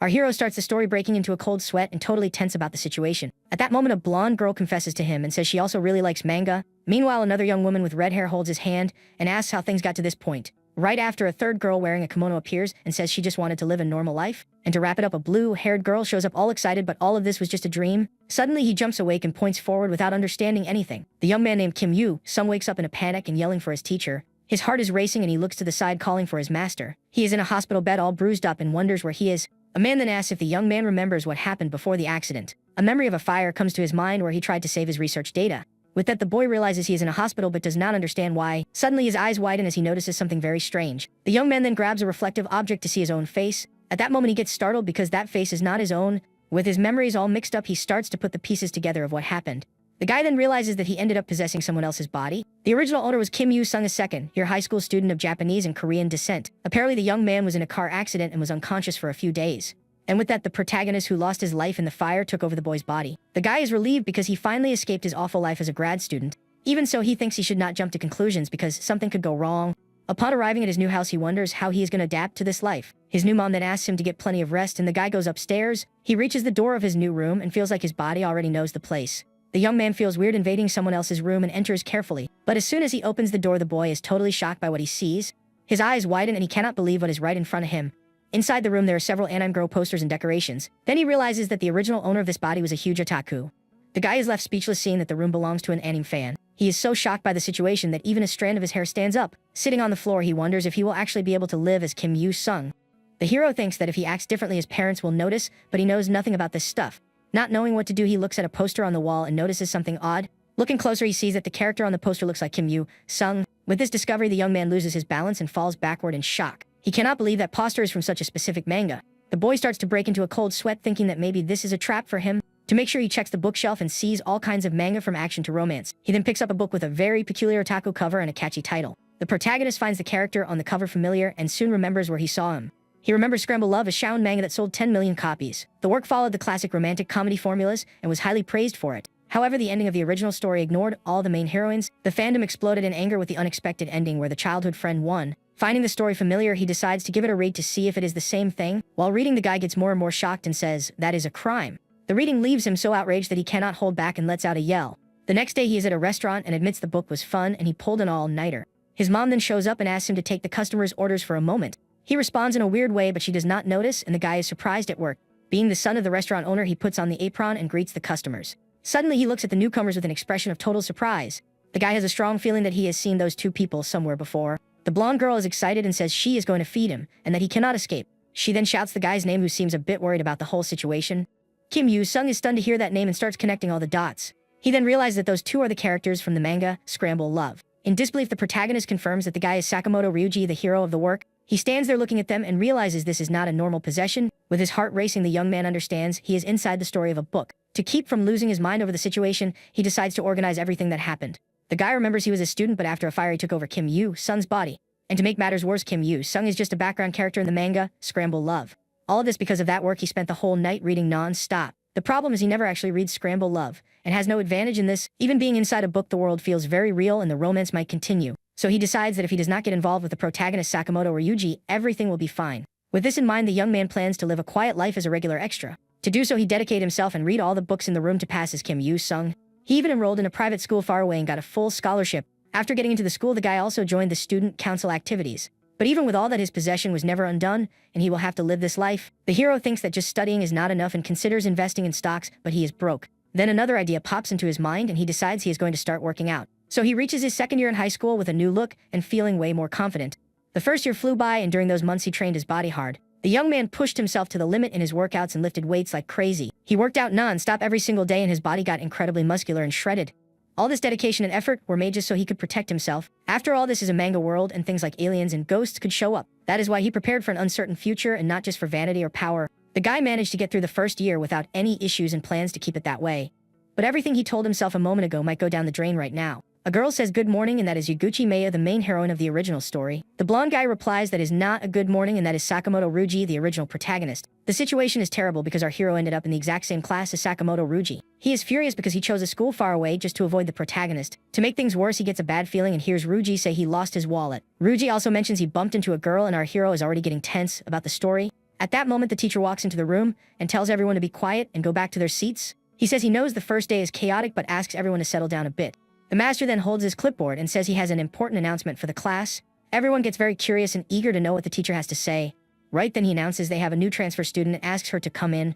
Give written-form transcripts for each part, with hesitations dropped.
Our hero starts the story breaking into a cold sweat and totally tense about the situation. At that moment, a blonde girl confesses to him and says she also really likes manga. Meanwhile, another young woman with red hair holds his hand and asks how things got to this point. Right after, a third girl wearing a kimono appears and says she just wanted to live a normal life. And to wrap it up, a blue-haired girl shows up all excited, but all of this was just a dream. Suddenly, he jumps awake and points forward without understanding anything. The young man named Kim Yu-sung wakes up in a panic and yelling for his teacher. His heart is racing and he looks to the side calling for his master. He is in a hospital bed all bruised up and wonders where he is. A man then asks if the young man remembers what happened before the accident. A memory of a fire comes to his mind where he tried to save his research data. With that, the boy realizes he is in a hospital but does not understand why. Suddenly, his eyes widen as he notices something very strange. The young man then grabs a reflective object to see his own face. At that moment, he gets startled because that face is not his own. With his memories all mixed up, he starts to put the pieces together of what happened. The guy then realizes that he ended up possessing someone else's body. The original owner was Kim Yu-sung II, your high school student of Japanese and Korean descent. Apparently, the young man was in a car accident and was unconscious for a few days. And with that, the protagonist who lost his life in the fire took over the boy's body. The guy is relieved because he finally escaped his awful life as a grad student. Even so, he thinks he should not jump to conclusions because something could go wrong. Upon arriving at his new house, he wonders how he is going to adapt to this life. His new mom then asks him to get plenty of rest and the guy goes upstairs. He reaches the door of his new room and feels like his body already knows the place. The young man feels weird invading someone else's room and enters carefully. But as soon as he opens the door, the boy is totally shocked by what he sees. His eyes widen and he cannot believe what is right in front of him. Inside the room, there are several anime girl posters and decorations. Then he realizes that the original owner of this body was a huge otaku. The guy is left speechless seeing that the room belongs to an anime fan. He is so shocked by the situation that even a strand of his hair stands up. Sitting on the floor, he wonders if he will actually be able to live as Kim Yu-sung. The hero thinks that if he acts differently, his parents will notice, but he knows nothing about this stuff. Not knowing what to do, he looks at a poster on the wall and notices something odd. Looking closer, he sees that the character on the poster looks like Kim Yu-sung. With this discovery, the young man loses his balance and falls backward in shock. He cannot believe that poster is from such a specific manga. The boy starts to break into a cold sweat, thinking that maybe this is a trap for him. To make sure, he checks the bookshelf and sees all kinds of manga from action to romance. He then picks up a book with a very peculiar otaku cover and a catchy title. The protagonist finds the character on the cover familiar and soon remembers where he saw him. He remembers Scramble Love, a shonen manga that sold 10 million copies. The work followed the classic romantic comedy formulas and was highly praised for it. However, the ending of the original story ignored all the main heroines. The fandom exploded in anger with the unexpected ending where the childhood friend won. Finding the story familiar, he decides to give it a read to see if it is the same thing. While reading, the guy gets more and more shocked and says, "That is a crime." The reading leaves him so outraged that he cannot hold back and lets out a yell. The next day, he is at a restaurant and admits the book was fun and he pulled an all-nighter. His mom then shows up and asks him to take the customer's orders for a moment. He responds in a weird way, but she does not notice, and the guy is surprised at work. Being the son of the restaurant owner, he puts on the apron and greets the customers. Suddenly, he looks at the newcomers with an expression of total surprise. The guy has a strong feeling that he has seen those two people somewhere before. The blonde girl is excited and says she is going to feed him, and that he cannot escape. She then shouts the guy's name, who seems a bit worried about the whole situation. Kim Yu-sung is stunned to hear that name and starts connecting all the dots. He then realizes that those two are the characters from the manga Scramble Love. In disbelief, the protagonist confirms that the guy is Sakamoto Ryuji, the hero of the work. He stands there looking at them and realizes this is not a normal possession. With his heart racing, the young man understands he is inside the story of a book. To keep from losing his mind over the situation, he decides to organize everything that happened. The guy remembers he was a student, but after a fire, he took over Kim Yu-sung's body. And to make matters worse, Kim Yu-sung is just a background character in the manga Scramble Love. All of this because of that work he spent the whole night reading non-stop. The problem is he never actually reads Scramble Love, and has no advantage in this. Even being inside a book, the world feels very real and the romance might continue. So he decides that if he does not get involved with the protagonist Sakamoto Ryuji, everything will be fine. With this in mind, the young man plans to live a quiet life as a regular extra. To do so, he dedicated himself and read all the books in the room to pass as Kim Yu-sung. He even enrolled in a private school far away and got a full scholarship. After getting into the school, the guy also joined the student council activities. But even with all that, his possession was never undone, and he will have to live this life. The hero thinks that just studying is not enough and considers investing in stocks, but he is broke. Then another idea pops into his mind and he decides he is going to start working out. So he reaches his second year in high school with a new look and feeling way more confident. The first year flew by, and during those months he trained his body hard. The young man pushed himself to the limit in his workouts and lifted weights like crazy. He worked out non-stop every single day and his body got incredibly muscular and shredded. All this dedication and effort were made just so he could protect himself. After all, this is a manga world and things like aliens and ghosts could show up. That is why he prepared for an uncertain future and not just for vanity or power. The guy managed to get through the first year without any issues and plans to keep it that way. But everything he told himself a moment ago might go down the drain right now. A girl says good morning, and that is Yaguchi Maya, the main heroine of the original story. The blonde guy replies that is not a good morning, and that is Sakamoto Ryuji, the original protagonist. The situation is terrible because our hero ended up in the exact same class as Sakamoto Ryuji. He is furious because he chose a school far away just to avoid the protagonist. To make things worse, he gets a bad feeling and hears Ryuji say he lost his wallet. Ryuji also mentions he bumped into a girl, and our hero is already getting tense about the story. At that moment, the teacher walks into the room and tells everyone to be quiet and go back to their seats. He says he knows the first day is chaotic but asks everyone to settle down a bit. The master then holds his clipboard and says he has an important announcement for the class. Everyone gets very curious and eager to know what the teacher has to say. Right then he announces they have a new transfer student and asks her to come in.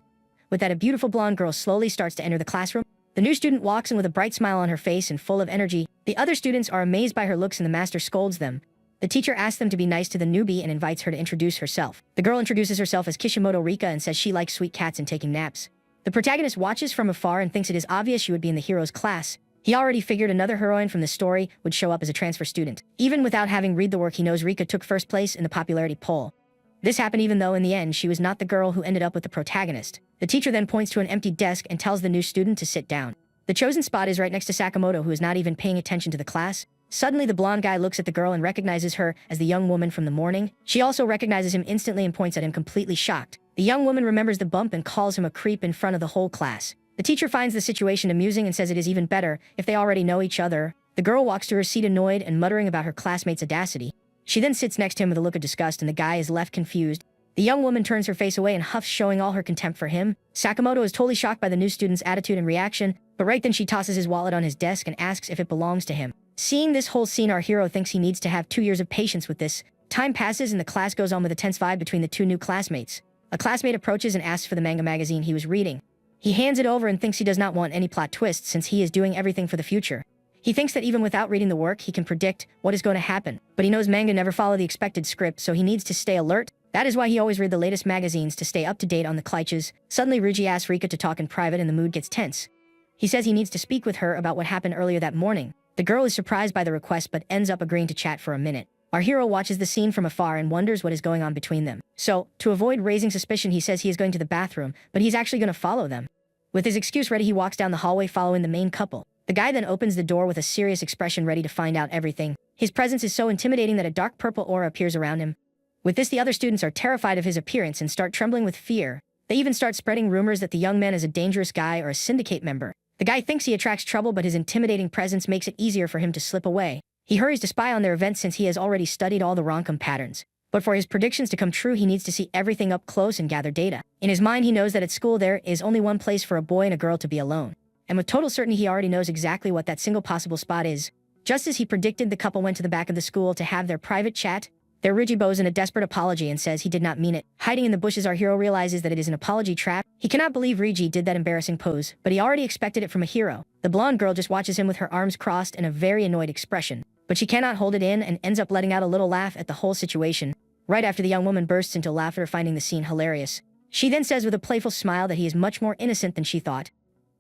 With that, a beautiful blonde girl slowly starts to enter the classroom. The new student walks in with a bright smile on her face and full of energy. The other students are amazed by her looks and the master scolds them. The teacher asks them to be nice to the newbie and invites her to introduce herself. The girl introduces herself as Kishimoto Rika and says she likes sweet cats and taking naps. The protagonist watches from afar and thinks it is obvious she would be in the hero's class. He already figured another heroine from the story would show up as a transfer student. Even without having read the work, he knows Rika took first place in the popularity poll. This happened even though in the end she was not the girl who ended up with the protagonist. The teacher then points to an empty desk and tells the new student to sit down. The chosen spot is right next to Sakamoto, who is not even paying attention to the class. Suddenly, the blonde guy looks at the girl and recognizes her as the young woman from the morning. She also recognizes him instantly and points at him completely shocked. The young woman remembers the bump and calls him a creep in front of the whole class. The teacher finds the situation amusing and says it is even better if they already know each other. The girl walks to her seat annoyed and muttering about her classmate's audacity. She then sits next to him with a look of disgust and the guy is left confused. The young woman turns her face away and huffs, showing all her contempt for him. Sakamoto is totally shocked by the new student's attitude and reaction, but right then she tosses his wallet on his desk and asks if it belongs to him. Seeing this whole scene, our hero thinks he needs to have 2 years of patience with this. Time passes and the class goes on with a tense vibe between the two new classmates. A classmate approaches and asks for the manga magazine he was reading. He hands it over and thinks he does not want any plot twists since he is doing everything for the future. He thinks that even without reading the work, he can predict what is going to happen, but he knows manga never follow the expected script, so he needs to stay alert. That is why he always read the latest magazines to stay up to date on the cliches. Suddenly, Ryuji asks Rika to talk in private and the mood gets tense. He says he needs to speak with her about what happened earlier that morning. The girl is surprised by the request but ends up agreeing to chat for a minute. Our hero watches the scene from afar and wonders what is going on between them. So, to avoid raising suspicion, he says he is going to the bathroom, but he's actually going to follow them. With his excuse ready, he walks down the hallway following the main couple. The guy then opens the door with a serious expression, ready to find out everything. His presence is so intimidating that a dark purple aura appears around him. With this, the other students are terrified of his appearance and start trembling with fear. They even start spreading rumors that the young man is a dangerous guy or a syndicate member. The guy thinks he attracts trouble, but his intimidating presence makes it easier for him to slip away. He hurries to spy on their events since he has already studied all the Ronkum patterns. But for his predictions to come true, he needs to see everything up close and gather data. In his mind, he knows that at school there is only one place for a boy and a girl to be alone. And with total certainty, he already knows exactly what that single possible spot is. Just as he predicted, the couple went to the back of the school to have their private chat. There, Ryuji bows in a desperate apology and says he did not mean it. Hiding in the bushes, our hero realizes that it is an apology trap. He cannot believe Ryuji did that embarrassing pose, but he already expected it from a hero. The blonde girl just watches him with her arms crossed and a very annoyed expression. But she cannot hold it in and ends up letting out a little laugh at the whole situation. Right after, the young woman bursts into laughter, finding the scene hilarious. She then says with a playful smile that he is much more innocent than she thought.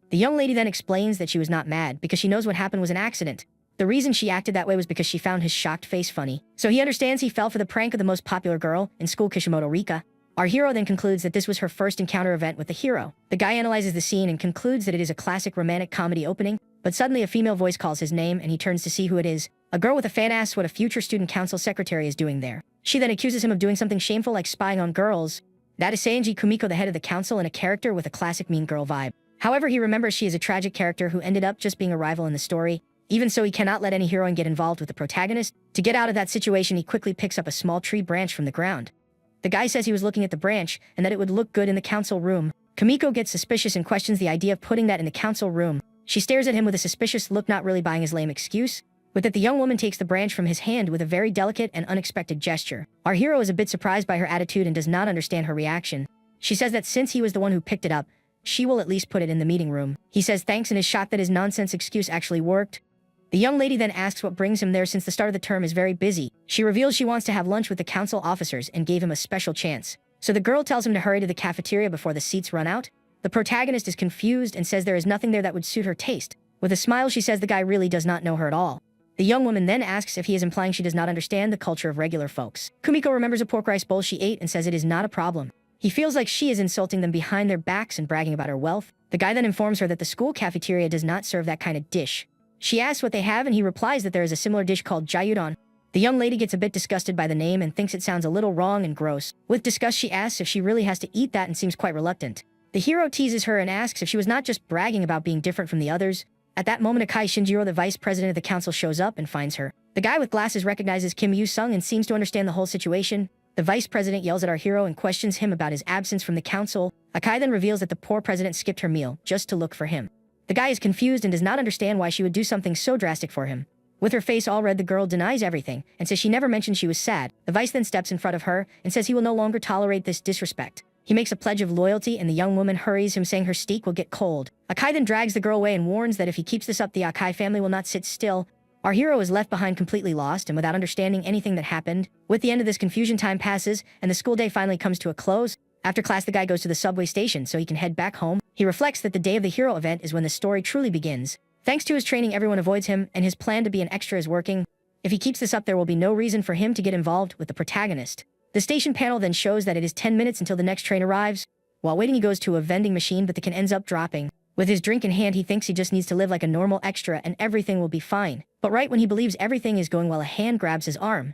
The young lady then explains that she was not mad because she knows what happened was an accident. The reason she acted that way was because she found his shocked face funny. So he understands he fell for the prank of the most popular girl in school, Kishimoto Rika. Our hero then concludes that this was her first encounter event with the hero. The guy analyzes the scene and concludes that it is a classic romantic comedy opening, but suddenly a female voice calls his name and he turns to see who it is. A girl with a fan asks what a future student council secretary is doing there. She then accuses him of doing something shameful like spying on girls. That is Seiji Kumiko, the head of the council and a character with a classic mean girl vibe. However, he remembers she is a tragic character who ended up just being a rival in the story. Even so, he cannot let any heroine get involved with the protagonist. To get out of that situation, he quickly picks up a small tree branch from the ground. The guy says he was looking at the branch and that it would look good in the council room. Kumiko gets suspicious and questions the idea of putting that in the council room. She stares at him with a suspicious look, not really buying his lame excuse. With it, the young woman takes the branch from his hand with a very delicate and unexpected gesture. Our hero is a bit surprised by her attitude and does not understand her reaction. She says that since he was the one who picked it up, she will at least put it in the meeting room. He says thanks and is shocked that his nonsense excuse actually worked. The young lady then asks what brings him there since the start of the term is very busy. She reveals she wants to have lunch with the council officers and gave him a special chance. So the girl tells him to hurry to the cafeteria before the seats run out. The protagonist is confused and says there is nothing there that would suit her taste. With a smile, she says the guy really does not know her at all. The young woman then asks if he is implying she does not understand the culture of regular folks. Kumiko remembers a pork rice bowl she ate and says it is not a problem. He feels like she is insulting them behind their backs and bragging about her wealth. The guy then informs her that the school cafeteria does not serve that kind of dish. She asks what they have and he replies that there is a similar dish called gyudon. The young lady gets a bit disgusted by the name and thinks it sounds a little wrong and gross. With disgust, she asks if she really has to eat that and seems quite reluctant. The hero teases her and asks if she was not just bragging about being different from the others. At that moment, Akai Shinjiro, the vice president of the council, shows up and finds her. The guy with glasses recognizes Kim Yu-sung and seems to understand the whole situation. The vice president yells at our hero and questions him about his absence from the council. Akai then reveals that the poor president skipped her meal just to look for him. The guy is confused and does not understand why she would do something so drastic for him. With her face all red, the girl denies everything and says she never mentioned she was sad. The vice then steps in front of her and says he will no longer tolerate this disrespect. He makes a pledge of loyalty and the young woman hurries him, saying her steak will get cold. Akai then drags the girl away and warns that if he keeps this up, the Akai family will not sit still. Our hero is left behind completely lost and without understanding anything that happened. With the end of this confusion, time passes and the school day finally comes to a close. After class, the guy goes to the subway station so he can head back home. He reflects that the day of the hero event is when the story truly begins. Thanks to his training, everyone avoids him, and his plan to be an extra is working. If he keeps this up, there will be no reason for him to get involved with the protagonist. The station panel then shows that it is 10 minutes until the next train arrives. While waiting, he goes to a vending machine, but the can ends up dropping. With his drink in hand, he thinks he just needs to live like a normal extra and everything will be fine. But right when he believes everything is going well, a hand grabs his arm.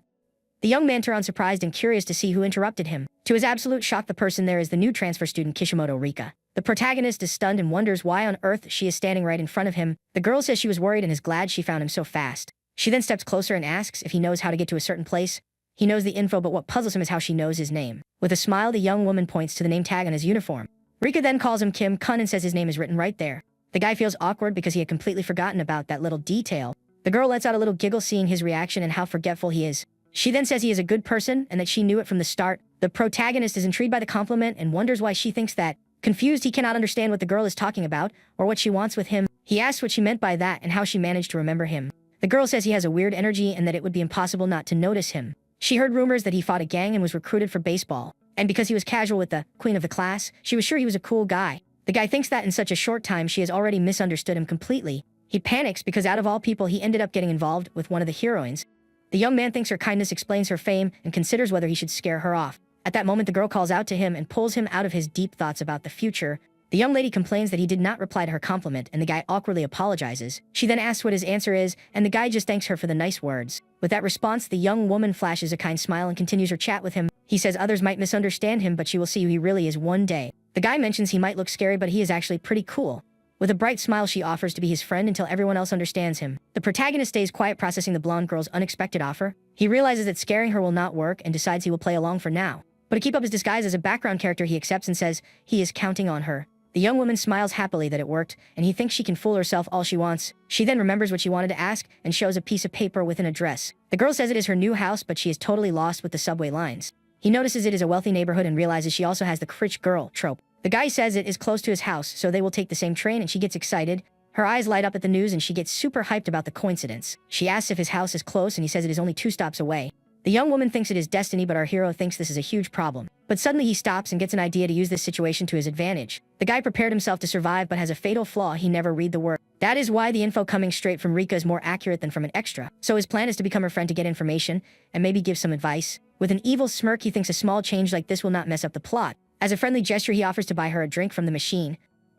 The young man turns surprised and curious to see who interrupted him. To his absolute shock, the person there is the new transfer student Kishimoto Rika. The protagonist is stunned and wonders why on earth she is standing right in front of him. The girl says she was worried and is glad she found him so fast. She then steps closer and asks if he knows how to get to a certain place. He knows the info, but what puzzles him is how she knows his name. With a smile, the young woman points to the name tag on his uniform. Rika then calls him Kim Kun and says his name is written right there. The guy feels awkward because he had completely forgotten about that little detail. The girl lets out a little giggle seeing his reaction and how forgetful he is. She then says he is a good person and that she knew it from the start. The protagonist is intrigued by the compliment and wonders why she thinks that. Confused, he cannot understand what the girl is talking about or what she wants with him. He asks what she meant by that and how she managed to remember him. The girl says he has a weird energy and that it would be impossible not to notice him. She heard rumors that he fought a gang and was recruited for baseball. And because he was casual with the queen of the class, she was sure he was a cool guy. The guy thinks that in such a short time she has already misunderstood him completely. He panics because out of all people he ended up getting involved with one of the heroines. The young man thinks her kindness explains her fame and considers whether he should scare her off. At that moment, the girl calls out to him and pulls him out of his deep thoughts about the future. The young lady complains that he did not reply to her compliment and the guy awkwardly apologizes. She then asks what his answer is and the guy just thanks her for the nice words. With that response, the young woman flashes a kind smile and continues her chat with him. He says others might misunderstand him, but she will see who he really is one day. The guy mentions he might look scary, but he is actually pretty cool. With a bright smile, she offers to be his friend until everyone else understands him. The protagonist stays quiet, processing the blonde girl's unexpected offer. He realizes that scaring her will not work and decides he will play along for now. But to keep up his disguise as a background character, he accepts and says he is counting on her. The young woman smiles happily that it worked, and he thinks she can fool herself all she wants. She then remembers what she wanted to ask and shows a piece of paper with an address. The girl says it is her new house, but she is totally lost with the subway lines. He notices it is a wealthy neighborhood and realizes she also has the rich girl trope. The guy says it is close to his house, so they will take the same train, and she gets excited. Her eyes light up at the news and she gets super hyped about the coincidence. She asks if his house is close and he says it is only 2 stops away. The young woman thinks it is destiny, but our hero thinks this is a huge problem. But suddenly he stops and gets an idea to use this situation to his advantage. The guy prepared himself to survive but has a fatal flaw: he never read the word. That is why the info coming straight from Rika is more accurate than from an extra. So his plan is to become her friend to get information and maybe give some advice. With an evil smirk, he thinks a small change like this will not mess up the plot. As a friendly gesture, he offers to buy her a drink from the machine.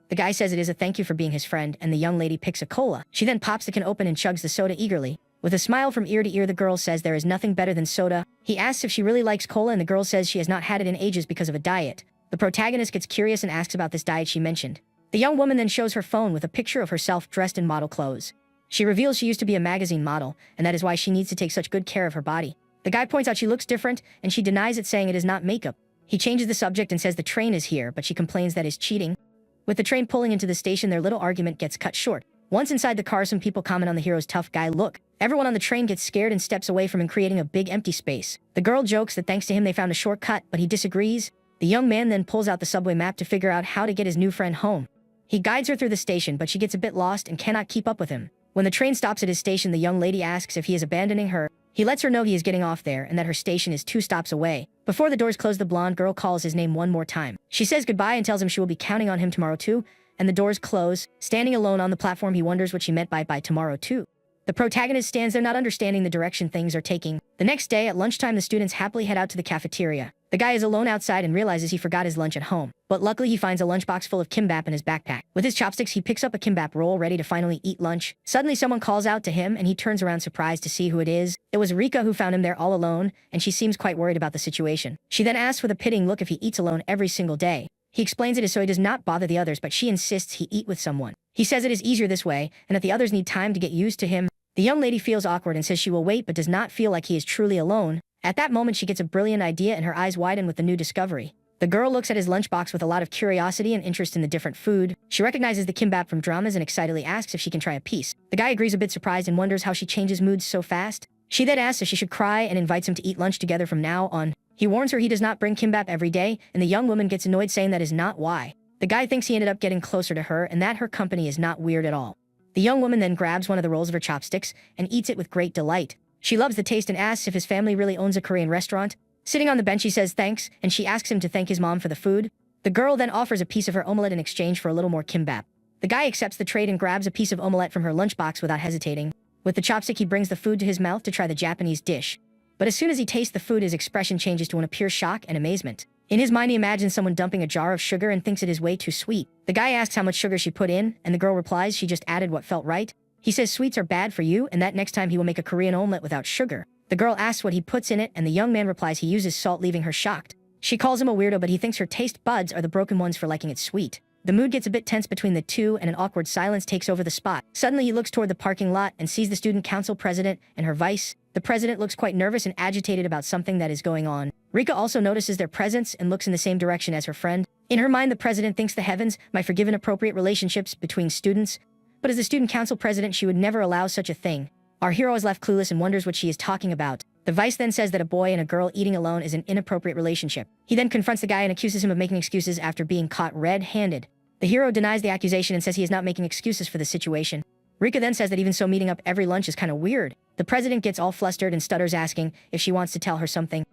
The guy says it is a thank you for being his friend, and the young lady picks a cola. She then pops the can open and chugs the soda eagerly. With a smile from ear to ear, the girl says there is nothing better than soda. He asks if she really likes cola, and the girl says she has not had it in ages because of a diet. The protagonist gets curious and asks about this diet she mentioned. The young woman then shows her phone with a picture of herself dressed in model clothes. She reveals she used to be a magazine model, and that is why she needs to take such good care of her body. The guy points out she looks different, and she denies it, saying it is not makeup. He changes the subject and says the train is here, but she complains that is cheating. With the train pulling into the station, their little argument gets cut short. Once inside the car, some people comment on the hero's tough guy look. Everyone on the train gets scared and steps away from him, creating a big empty space. The girl jokes that thanks to him they found a shortcut, but he disagrees. The young man then pulls out the subway map to figure out how to get his new friend home. He guides her through the station, but she gets a bit lost and cannot keep up with him. When the train stops at his station, the young lady asks if he is abandoning her. He lets her know he is getting off there and that her station is 2 stops away. Before the doors close, the blonde girl calls his name one more time. She says goodbye and tells him she will be counting on him tomorrow too, and the doors close. Standing alone on the platform, he wonders what she meant by tomorrow too. The protagonist stands there not understanding the direction things are taking. The next day at lunchtime, the students happily head out to the cafeteria. The guy is alone outside and realizes he forgot his lunch at home. But luckily he finds a lunchbox full of kimbap in his backpack. With his chopsticks, he picks up a kimbap roll, ready to finally eat lunch. Suddenly someone calls out to him and he turns around surprised to see who it is. It was Rika, who found him there all alone, and she seems quite worried about the situation. She then asks with a pitying look if he eats alone every single day. He explains it is so he does not bother the others, but she insists he eat with someone. He says it is easier this way and that the others need time to get used to him. The young lady feels awkward and says she will wait, but does not feel like he is truly alone. At that moment, she gets a brilliant idea and her eyes widen with the new discovery. The girl looks at his lunchbox with a lot of curiosity and interest in the different food. She recognizes the kimbap from dramas and excitedly asks if she can try a piece. The guy agrees, a bit surprised, and wonders how she changes moods so fast. She then asks if she should cry and invites him to eat lunch together from now on. He warns her he does not bring kimbap every day, and the young woman gets annoyed, saying that is not why. The guy thinks he ended up getting closer to her and that her company is not weird at all. The young woman then grabs one of the rolls of her chopsticks and eats it with great delight. She loves the taste and asks if his family really owns a Korean restaurant. Sitting on the bench, he says thanks, and she asks him to thank his mom for the food. The girl then offers a piece of her omelette in exchange for a little more kimbap. The guy accepts the trade and grabs a piece of omelette from her lunchbox without hesitating. With the chopstick, he brings the food to his mouth to try the Japanese dish. But as soon as he tastes the food, his expression changes to one of pure shock and amazement. In his mind, he imagines someone dumping a jar of sugar and thinks it is way too sweet. The guy asks how much sugar she put in, and the girl replies she just added what felt right. He says sweets are bad for you and that next time he will make a Korean omelette without sugar. The girl asks what he puts in it, and the young man replies he uses salt, leaving her shocked. She calls him a weirdo, but he thinks her taste buds are the broken ones for liking it sweet. The mood gets a bit tense between the two, and an awkward silence takes over the spot. Suddenly, he looks toward the parking lot and sees the student council president and her vice. The president looks quite nervous and agitated about something that is going on. Rika also notices their presence and looks in the same direction as her friend. In her mind, the president thinks the heavens might forgive inappropriate relationships between students, but as the student council president, she would never allow such a thing. Our hero is left clueless and wonders what she is talking about. The vice then says that a boy and a girl eating alone is an inappropriate relationship. He then confronts the guy and accuses him of making excuses after being caught red-handed. The hero denies the accusation and says he is not making excuses for the situation. Rika then says that even so, meeting up every lunch is kind of weird. The president gets all flustered and stutters, asking if she wants to tell her something.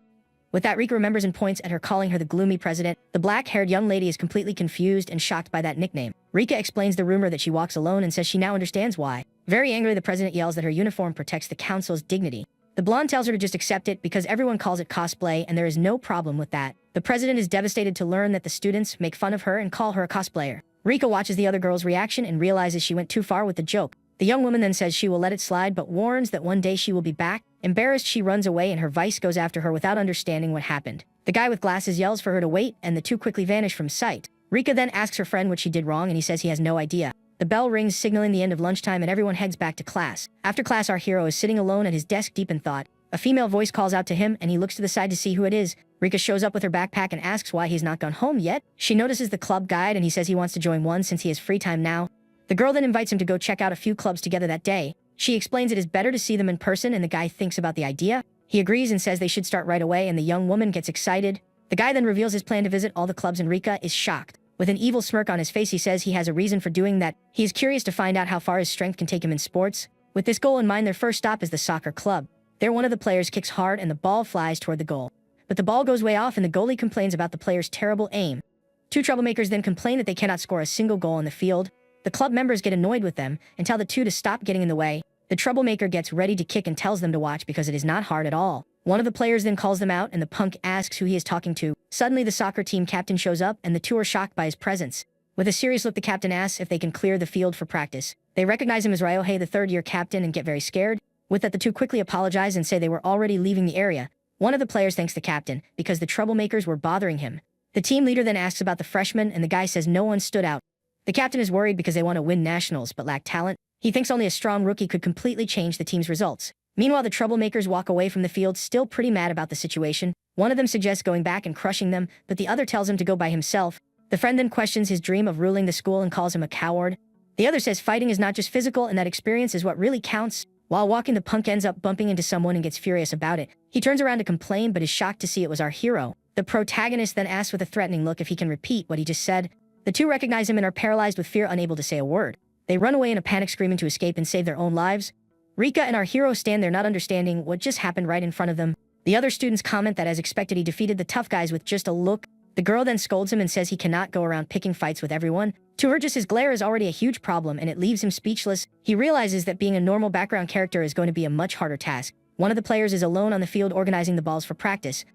With that, Rika remembers and points at her, calling her the gloomy president. The black-haired young lady is completely confused and shocked by that nickname. Rika explains the rumor that she walks alone and says she now understands why. Very angry, the president yells that her uniform protects the council's dignity. The blonde tells her to just accept it because everyone calls it cosplay and there is no problem with that. The president is devastated to learn that the students make fun of her and call her a cosplayer. Rika watches the other girl's reaction and realizes she went too far with the joke. The young woman then says she will let it slide but warns that one day she will be back. Embarrassed, she runs away and her vice goes after her without understanding what happened. The guy with glasses yells for her to wait and the two quickly vanish from sight. Rika then asks her friend what she did wrong and he says he has no idea. The bell rings, signaling the end of lunchtime, and everyone heads back to class. After class, our hero is sitting alone at his desk, deep in thought. A female voice calls out to him and he looks to the side to see who it is. Rika shows up with her backpack and asks why he's not gone home yet. She notices the club guide and he says he wants to join one since he has free time now. The girl then invites him to go check out a few clubs together that day. She explains it is better to see them in person, and the guy thinks about the idea. He agrees and says they should start right away, and the young woman gets excited. The guy then reveals his plan to visit all the clubs and Rika is shocked. With an evil smirk on his face, he says he has a reason for doing that. He is curious to find out how far his strength can take him in sports. With this goal in mind, their first stop is the soccer club. There, one of the players kicks hard and the ball flies toward the goal. But the ball goes way off and the goalie complains about the player's terrible aim. Two troublemakers then complain that they cannot score a single goal on the field. The club members get annoyed with them and tell the two to stop getting in the way. The troublemaker gets ready to kick and tells them to watch because it is not hard at all. One of the players then calls them out and the punk asks who he is talking to. Suddenly, the soccer team captain shows up and the two are shocked by his presence. With a serious look, the captain asks if they can clear the field for practice. They recognize him as Ryohei, the third-year captain, and get very scared. With that, the two quickly apologize and say they were already leaving the area. One of the players thanks the captain because the troublemakers were bothering him. The team leader then asks about the freshmen and the guy says no one stood out. The captain is worried because they want to win nationals but lack talent. He thinks only a strong rookie could completely change the team's results. Meanwhile, the troublemakers walk away from the field, still pretty mad about the situation. One of them suggests going back and crushing them, but the other tells him to go by himself. The friend then questions his dream of ruling the school and calls him a coward. The other says fighting is not just physical and that experience is what really counts. While walking, the punk ends up bumping into someone and gets furious about it. He turns around to complain but is shocked to see it was our hero. The protagonist then asks with a threatening look if he can repeat what he just said. The two recognize him and are paralyzed with fear, unable to say a word. They run away in a panic, screaming to escape and save their own lives. Rika and our hero stand there not understanding what just happened right in front of them. The other students comment that as expected he defeated the tough guys with just a look. The girl then scolds him and says he cannot go around picking fights with everyone. To her, just his glare is already a huge problem and it leaves him speechless. He realizes that being a normal background character is going to be a much harder task. One of the players is alone on the field organizing the balls for practice.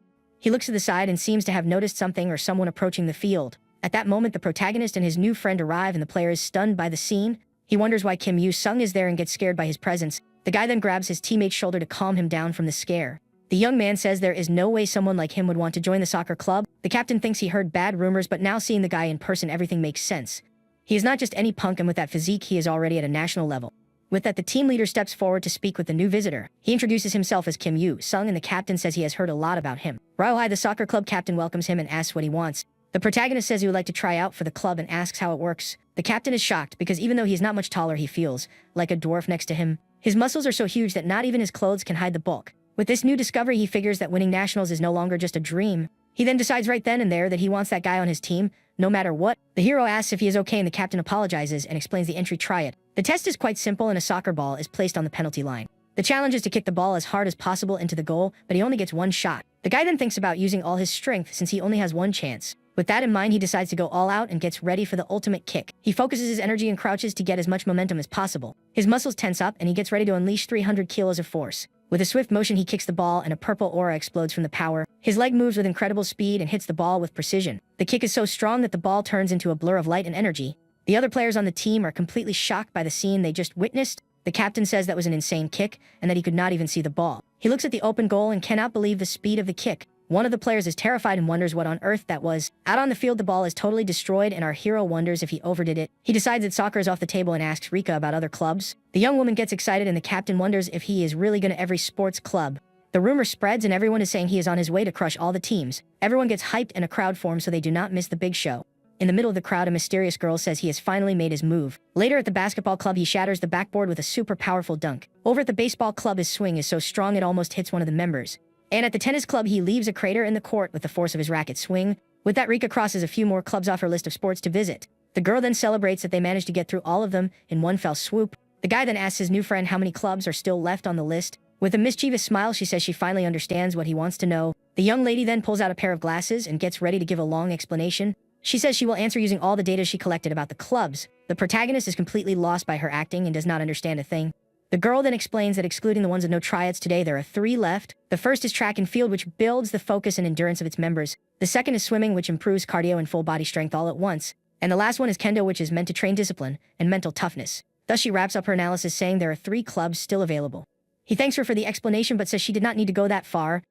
He looks to the side and seems to have noticed something or someone approaching the field. At that moment, the protagonist and his new friend arrive and the player is stunned by the scene. He wonders why Kim Yu-sung is there and gets scared by his presence. The guy then grabs his teammate's shoulder to calm him down from the scare. The young man says there is no way someone like him would want to join the soccer club. The captain thinks he heard bad rumors, but now seeing the guy in person, everything makes sense. He is not just any punk, and with that physique, he is already at a national level. With that, the team leader steps forward to speak with the new visitor. He introduces himself as Kim Yu-sung, and the captain says he has heard a lot about him. Ryohei, the soccer club captain, welcomes him and asks what he wants. The protagonist says he would like to try out for the club and asks how it works. The captain is shocked because even though he is not much taller, he feels like a dwarf next to him. His muscles are so huge that not even his clothes can hide the bulk. With this new discovery, he figures that winning nationals is no longer just a dream. He then decides right then and there that he wants that guy on his team, no matter what. The hero asks if he is okay, and the captain apologizes and explains the entry try it. The test is quite simple, and a soccer ball is placed on the penalty line. The challenge is to kick the ball as hard as possible into the goal, but he only gets one shot. The guy then thinks about using all his strength since he only has one chance. With that in mind, he decides to go all out and gets ready for the ultimate kick. He focuses his energy and crouches to get as much momentum as possible. His muscles tense up, and he gets ready to unleash 300 kilos of force. With a swift motion, he kicks the ball, and a purple aura explodes from the power. His leg moves with incredible speed and hits the ball with precision. The kick is so strong that the ball turns into a blur of light and energy. The other players on the team are completely shocked by the scene they just witnessed. The captain says that was an insane kick, and that he could not even see the ball. He looks at the open goal and cannot believe the speed of the kick. One of the players is terrified and wonders what on earth that was. Out on the field, the ball is totally destroyed, and our hero wonders if he overdid it. He decides that soccer is off the table and asks Rika about other clubs. The young woman gets excited, and the captain wonders if he is really going to every sports club. The rumor spreads, and everyone is saying he is on his way to crush all the teams. Everyone gets hyped, and a crowd forms so they do not miss the big show. In the middle of the crowd, a mysterious girl says he has finally made his move. Later at the basketball club, he shatters the backboard with a super powerful dunk. Over at the baseball club, his swing is so strong it almost hits one of the members. And at the tennis club, he leaves a crater in the court with the force of his racket swing. With that, Rika crosses a few more clubs off her list of sports to visit. The girl then celebrates that they managed to get through all of them in one fell swoop. The guy then asks his new friend how many clubs are still left on the list. With a mischievous smile, she says she finally understands what he wants to know. The young lady then pulls out a pair of glasses and gets ready to give a long explanation. She says she will answer using all the data she collected about the clubs. The protagonist is completely lost by her acting and does not understand a thing. The girl then explains that excluding the ones with no tryouts today, there are 3 left. The first is track and field, which builds the focus and endurance of its members. The second is swimming, which improves cardio and full body strength all at once. And the last one is kendo, which is meant to train discipline and mental toughness. Thus, she wraps up her analysis saying there are 3 clubs still available. He thanks her for the explanation but says she did not need to go that far.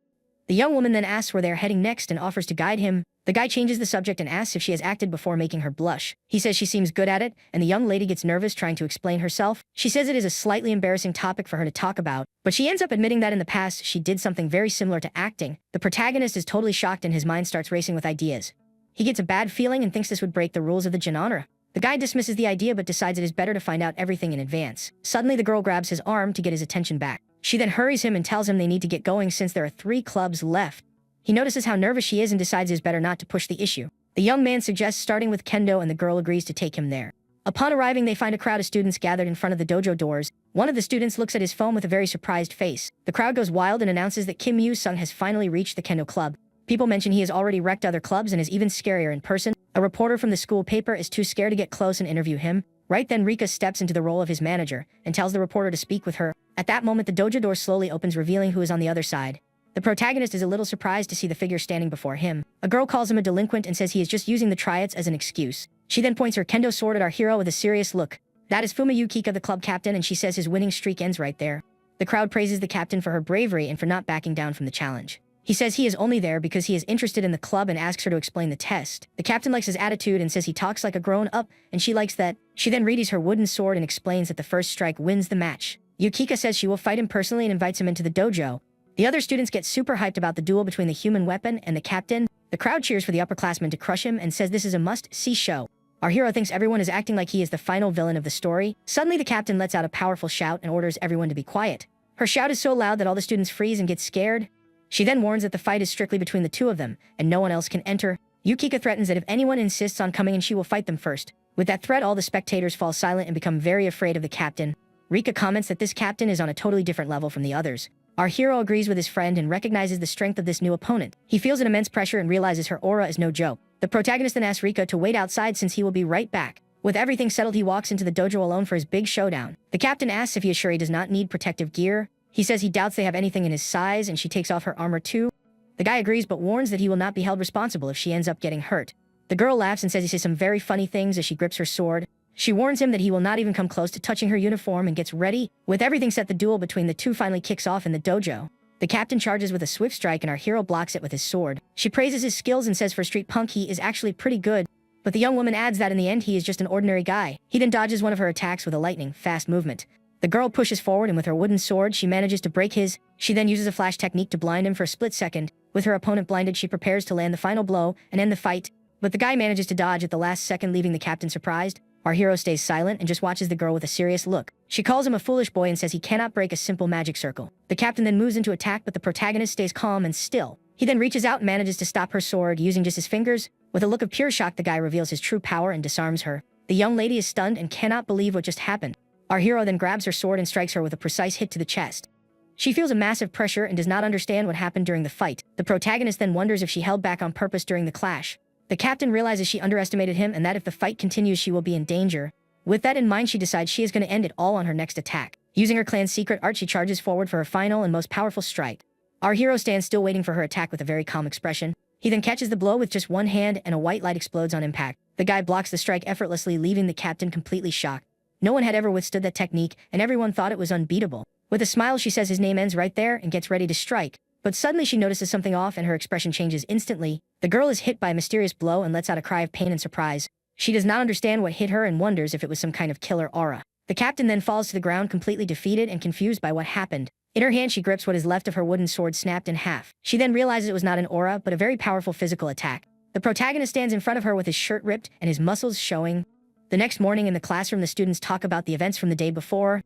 The young woman then asks where they are heading next and offers to guide him. The guy changes the subject and asks if she has acted before, making her blush. He says she seems good at it, and the young lady gets nervous trying to explain herself. She says it is a slightly embarrassing topic for her to talk about, but she ends up admitting that in the past she did something very similar to acting. The protagonist is totally shocked and his mind starts racing with ideas. He gets a bad feeling and thinks this would break the rules of the genre. The guy dismisses the idea but decides it is better to find out everything in advance. Suddenly, the girl grabs his arm to get his attention back. She then hurries him and tells him they need to get going since there are 3 clubs left. He notices how nervous she is and decides it is better not to push the issue. The young man suggests starting with kendo, and the girl agrees to take him there. Upon arriving, they find a crowd of students gathered in front of the dojo doors. One of the students looks at his phone with a very surprised face. The crowd goes wild and announces that Kim Yu-sung has finally reached the kendo club. People mention he has already wrecked other clubs and is even scarier in person. A reporter from the school paper is too scared to get close and interview him. Right then, Rika steps into the role of his manager and tells the reporter to speak with her. At that moment, the dojo door slowly opens, revealing who is on the other side. The protagonist is a little surprised to see the figure standing before him. A girl calls him a delinquent and says he is just using the tryouts as an excuse. She then points her kendo sword at our hero with a serious look. That is Fuma Yukika, the club captain, and she says his winning streak ends right there. The crowd praises the captain for her bravery and for not backing down from the challenge. He says he is only there because he is interested in the club and asks her to explain the test. The captain likes his attitude and says he talks like a grown-up, and she likes that. She then readies her wooden sword and explains that the first strike wins the match. Yukika says she will fight him personally and invites him into the dojo. The other students get super hyped about the duel between the human weapon and the captain. The crowd cheers for the upperclassmen to crush him and says this is a must-see show. Our hero thinks everyone is acting like he is the final villain of the story. Suddenly, the captain lets out a powerful shout and orders everyone to be quiet. Her shout is so loud that all the students freeze and get scared. She then warns that the fight is strictly between the 2 of them, and no one else can enter. Yukika threatens that if anyone insists on coming in, she will fight them first. With that threat, all the spectators fall silent and become very afraid of the captain. Rika comments that this captain is on a totally different level from the others. Our hero agrees with his friend and recognizes the strength of this new opponent. He feels an immense pressure and realizes her aura is no joke. The protagonist then asks Rika to wait outside since he will be right back. With everything settled, he walks into the dojo alone for his big showdown. The captain asks if he is sure he does not need protective gear. He says he doubts they have anything in his size, and she takes off her armor too. The guy agrees but warns that he will not be held responsible if she ends up getting hurt. The girl laughs and says he says some very funny things as she grips her sword. She warns him that he will not even come close to touching her uniform and gets ready. With everything set, the duel between the 2 finally kicks off in the dojo. The captain charges with a swift strike and our hero blocks it with his sword. She praises his skills and says for a street punk he is actually pretty good. But the young woman adds that in the end he is just an ordinary guy. He then dodges one of her attacks with a lightning-fast movement. The girl pushes forward and with her wooden sword, she manages to break his. She then uses a flash technique to blind him for a split second. With her opponent blinded, she prepares to land the final blow and end the fight. But the guy manages to dodge at the last second, leaving the captain surprised. Our hero stays silent and just watches the girl with a serious look. She calls him a foolish boy and says he cannot break a simple magic circle. The captain then moves into attack, but the protagonist stays calm and still. He then reaches out and manages to stop her sword using just his fingers. With a look of pure shock, the guy reveals his true power and disarms her. The young lady is stunned and cannot believe what just happened. Our hero then grabs her sword and strikes her with a precise hit to the chest. She feels a massive pressure and does not understand what happened during the fight. The protagonist then wonders if she held back on purpose during the clash. The captain realizes she underestimated him and that if the fight continues, she will be in danger. With that in mind, she decides she is going to end it all on her next attack. Using her clan's secret art, she charges forward for her final and most powerful strike. Our hero stands still waiting for her attack with a very calm expression. He then catches the blow with just one hand and a white light explodes on impact. The guy blocks the strike effortlessly, leaving the captain completely shocked. No one had ever withstood that technique, and everyone thought it was unbeatable. With a smile, she says his name ends right there and gets ready to strike. But suddenly she notices something off and her expression changes instantly. The girl is hit by a mysterious blow and lets out a cry of pain and surprise. She does not understand what hit her and wonders if it was some kind of killer aura. The captain then falls to the ground completely defeated and confused by what happened. In her hand, she grips what is left of her wooden sword snapped in half. She then realizes it was not an aura, but a very powerful physical attack. The protagonist stands in front of her with his shirt ripped and his muscles showing. The next morning in the classroom, the students talk about the events from the day before.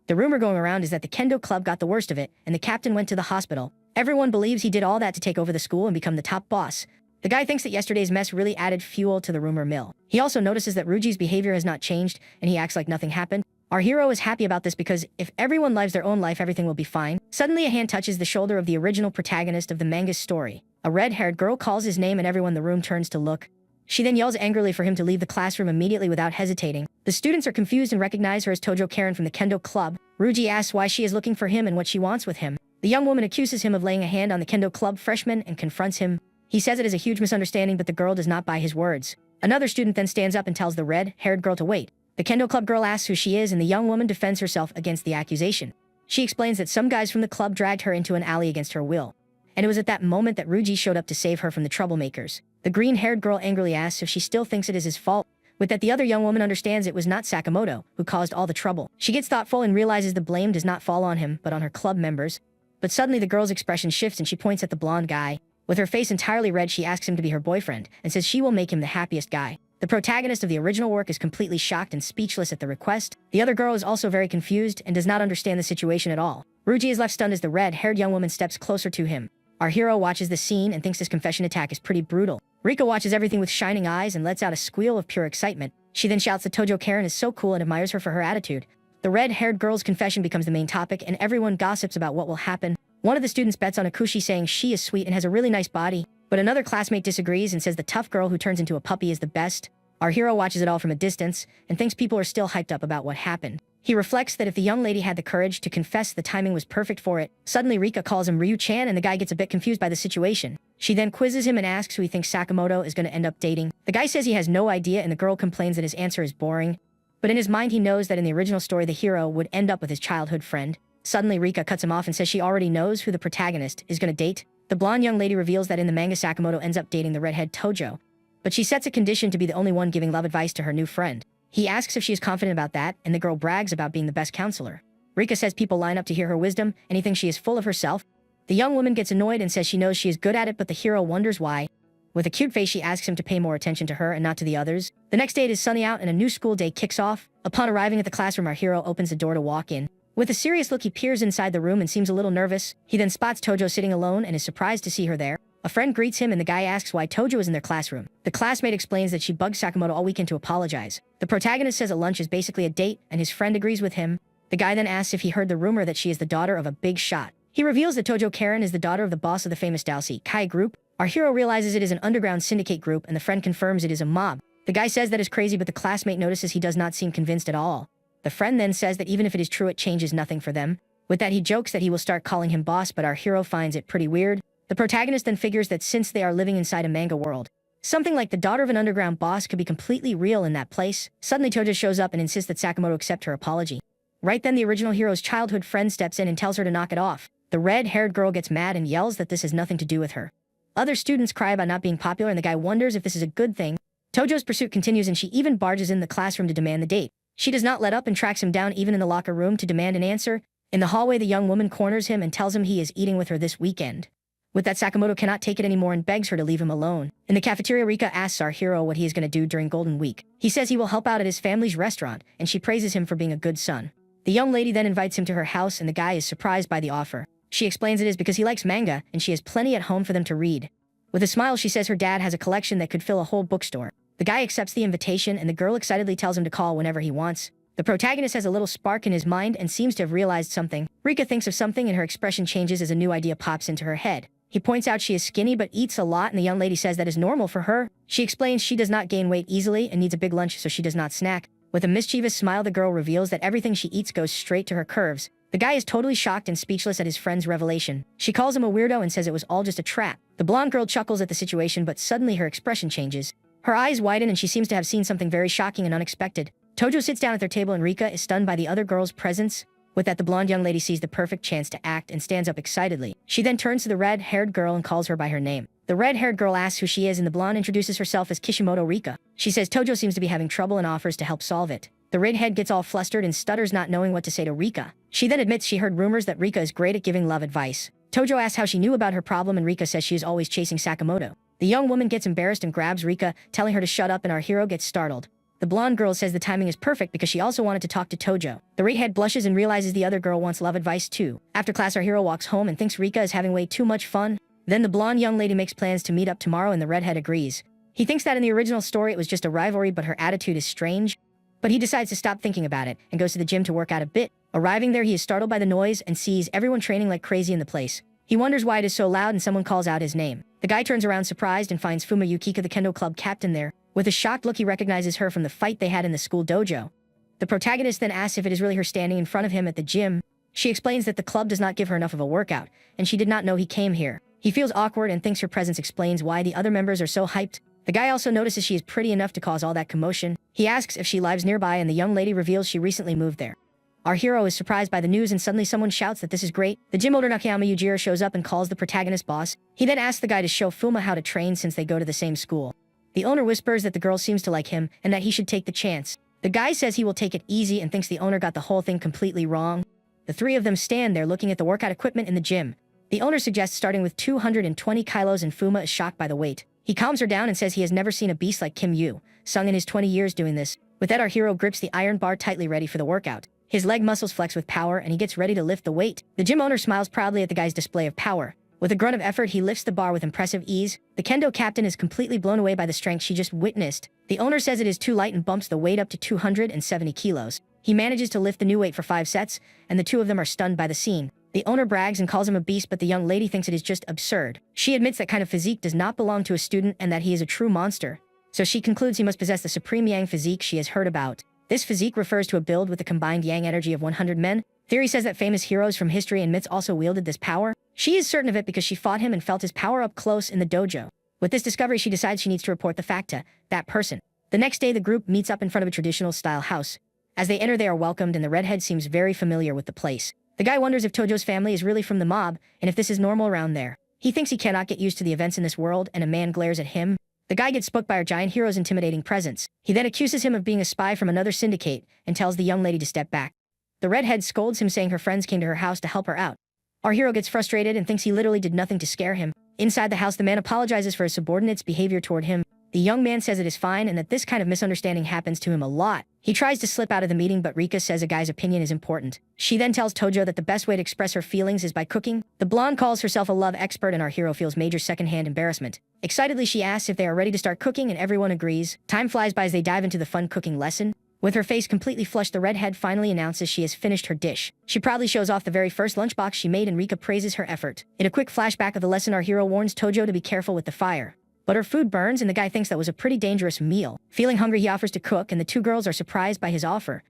The rumor going around is that the kendo club got the worst of it, and the captain went to the hospital. Everyone believes he did all that to take over the school and become the top boss. The guy thinks that yesterday's mess really added fuel to the rumor mill. He also notices that Ruji's behavior has not changed, and he acts like nothing happened. Our hero is happy about this because if everyone lives their own life, everything will be fine. Suddenly, a hand touches the shoulder of the original protagonist of the manga's story. A red-haired girl calls his name and everyone in the room turns to look. She then yells angrily for him to leave the classroom immediately without hesitating. The students are confused and recognize her as Tojo Karen from the kendo club. Ruji asks why she is looking for him and what she wants with him. The young woman accuses him of laying a hand on the kendo club freshman and confronts him. He says it is a huge misunderstanding, but the girl does not buy his words. Another student then stands up and tells the red-haired girl to wait. The kendo club girl asks who she is and the young woman defends herself against the accusation. She explains that some guys from the club dragged her into an alley against her will. And it was at that moment that Ruji showed up to save her from the troublemakers. The green-haired girl angrily asks if she still thinks it is his fault. With that, the other young woman understands it was not Sakamoto who caused all the trouble. She gets thoughtful and realizes the blame does not fall on him, but on her club members. But suddenly the girl's expression shifts and she points at the blonde guy. With her face entirely red, she asks him to be her boyfriend and says she will make him the happiest guy. The protagonist of the original work is completely shocked and speechless at the request. The other girl is also very confused and does not understand the situation at all. Ruji is left stunned as the red-haired young woman steps closer to him. Our hero watches the scene and thinks this confession attack is pretty brutal. Rika watches everything with shining eyes and lets out a squeal of pure excitement. She then shouts that Tojo Karen is so cool and admires her for her attitude. The red-haired girl's confession becomes the main topic and everyone gossips about what will happen. One of the students bets on Akushi saying she is sweet and has a really nice body, but another classmate disagrees and says the tough girl who turns into a puppy is the best. Our hero watches it all from a distance and thinks people are still hyped up about what happened. He reflects that if the young lady had the courage to confess, the timing was perfect for it. Suddenly Rika calls him Ryu-chan and the guy gets a bit confused by the situation. She then quizzes him and asks who he thinks Sakamoto is going to end up dating. The guy says he has no idea and the girl complains that his answer is boring. But in his mind he knows that in the original story the hero would end up with his childhood friend. Suddenly Rika cuts him off and says she already knows who the protagonist is going to date. The blonde young lady reveals that in the manga Sakamoto ends up dating the redhead Tojo. But she sets a condition to be the only one giving love advice to her new friend. He asks if she is confident about that, and the girl brags about being the best counselor. Rika says people line up to hear her wisdom, and he thinks she is full of herself. The young woman gets annoyed and says she knows she is good at it, but the hero wonders why. With a cute face, she asks him to pay more attention to her and not to the others. The next day it is sunny out and a new school day kicks off. Upon arriving at the classroom, our hero opens the door to walk in. With a serious look, he peers inside the room and seems a little nervous. He then spots Tojo sitting alone and is surprised to see her there. A friend greets him and the guy asks why Tojo is in their classroom. The classmate explains that she bugged Sakamoto all weekend to apologize. The protagonist says a lunch is basically a date and his friend agrees with him. The guy then asks if he heard the rumor that she is the daughter of a big shot. He reveals that Tojo Karen is the daughter of the boss of the famous Dalsy Kai group. Our hero realizes it is an underground syndicate group and the friend confirms it is a mob. The guy says that is crazy, but the classmate notices he does not seem convinced at all. The friend then says that even if it is true, it changes nothing for them. With that, he jokes that he will start calling him boss, but our hero finds it pretty weird. The protagonist then figures that since they are living inside a manga world, something like the daughter of an underground boss could be completely real in that place. Suddenly Tojo shows up and insists that Sakamoto accept her apology. Right then the original hero's childhood friend steps in and tells her to knock it off. The red-haired girl gets mad and yells that this has nothing to do with her. Other students cry about not being popular and the guy wonders if this is a good thing. Tojo's pursuit continues and she even barges in the classroom to demand the date. She does not let up and tracks him down even in the locker room to demand an answer. In the hallway, the young woman corners him and tells him he is eating with her this weekend. With that, Sakamoto cannot take it anymore and begs her to leave him alone. In the cafeteria, Rika asks our hero what he is going to do during Golden Week. He says he will help out at his family's restaurant, and she praises him for being a good son. The young lady then invites him to her house, and the guy is surprised by the offer. She explains it is because he likes manga, and she has plenty at home for them to read. With a smile, she says her dad has a collection that could fill a whole bookstore. The guy accepts the invitation, and the girl excitedly tells him to call whenever he wants. The protagonist has a little spark in his mind and seems to have realized something. Rika thinks of something and her expression changes as a new idea pops into her head. He points out she is skinny but eats a lot, and the young lady says that is normal for her. She explains she does not gain weight easily and needs a big lunch, so she does not snack. With a mischievous smile, the girl reveals that everything she eats goes straight to her curves. The guy is totally shocked and speechless at his friend's revelation. She calls him a weirdo and says it was all just a trap. The blonde girl chuckles at the situation, but suddenly her expression changes. Her eyes widen and she seems to have seen something very shocking and unexpected. Tojo sits down at their table and Rika is stunned by the other girl's presence. With that, the blonde young lady sees the perfect chance to act and stands up excitedly. She then turns to the red-haired girl and calls her by her name. The red-haired girl asks who she is, and the blonde introduces herself as Kishimoto Rika. She says Tojo seems to be having trouble and offers to help solve it. The redhead gets all flustered and stutters, not knowing what to say to Rika. She then admits she heard rumors that Rika is great at giving love advice. Tojo asks how she knew about her problem, and Rika says she is always chasing Sakamoto. The young woman gets embarrassed and grabs Rika, telling her to shut up, and our hero gets startled. The blonde girl says the timing is perfect because she also wanted to talk to Tojo. The redhead blushes and realizes the other girl wants love advice too. After class, our hero walks home and thinks Rika is having way too much fun. Then the blonde young lady makes plans to meet up tomorrow, and the redhead agrees. He thinks that in the original story it was just a rivalry, but her attitude is strange. But he decides to stop thinking about it and goes to the gym to work out a bit. Arriving there, he is startled by the noise and sees everyone training like crazy in the place. He wonders why it is so loud and someone calls out his name. The guy turns around surprised and finds Fuma Yukika, the kendo club captain, there. With a shocked look, he recognizes her from the fight they had in the school dojo. The protagonist then asks if it is really her standing in front of him at the gym. She explains that the club does not give her enough of a workout, and she did not know he came here. He feels awkward and thinks her presence explains why the other members are so hyped. The guy also notices she is pretty enough to cause all that commotion. He asks if she lives nearby, and the young lady reveals she recently moved there. Our hero is surprised by the news, and suddenly someone shouts that this is great. The gym owner Nakayama Yujiro shows up and calls the protagonist boss. He then asks the guy to show Fuma how to train since they go to the same school. The owner whispers that the girl seems to like him and that he should take the chance. The guy says he will take it easy and thinks the owner got the whole thing completely wrong. The three of them stand there looking at the workout equipment in the gym. The owner suggests starting with 220 kilos, and Fuma is shocked by the weight. He calms her down and says he has never seen a beast like Kim Yu Sung in his 20 years doing this. With that, our hero grips the iron bar tightly, ready for the workout. His leg muscles flex with power and he gets ready to lift the weight. The gym owner smiles proudly at the guy's display of power. With a grunt of effort, he lifts the bar with impressive ease. The kendo captain is completely blown away by the strength she just witnessed. The owner says it is too light and bumps the weight up to 270 kilos. He manages to lift the new weight for 5 sets, and the two of them are stunned by the scene. The owner brags and calls him a beast, but the young lady thinks it is just absurd. She admits that kind of physique does not belong to a student and that he is a true monster. So she concludes he must possess the supreme yang physique she has heard about. This physique refers to a build with the combined yang energy of 100 men. Theory says that famous heroes from history and myths also wielded this power. She is certain of it because she fought him and felt his power up close in the dojo. With this discovery, she decides she needs to report the fact to that person. The next day, the group meets up in front of a traditional-style house. As they enter, they are welcomed, and the redhead seems very familiar with the place. The guy wonders if Tojo's family is really from the mob, and if this is normal around there. He thinks he cannot get used to the events in this world, and a man glares at him. The guy gets spooked by our giant hero's intimidating presence. He then accuses him of being a spy from another syndicate, and tells the young lady to step back. The redhead scolds him, saying her friends came to her house to help her out. Our hero gets frustrated and thinks he literally did nothing to scare him. Inside the house, the man apologizes for his subordinate's behavior toward him. The young man says it is fine and that this kind of misunderstanding happens to him a lot. He tries to slip out of the meeting, but Rika says a guy's opinion is important. She then tells Tojo that the best way to express her feelings is by cooking. The blonde calls herself a love expert, and our hero feels major secondhand embarrassment. Excitedly, she asks if they are ready to start cooking, and everyone agrees. Time flies by as they dive into the fun cooking lesson. With her face completely flushed, the redhead finally announces she has finished her dish. She proudly shows off the very first lunchbox she made, and Rika praises her effort. In a quick flashback of the lesson, our hero warns Tojo to be careful with the fire. But her food burns, and the guy thinks that was a pretty dangerous meal. Feeling hungry, he offers to cook, and the two girls are surprised by his offer.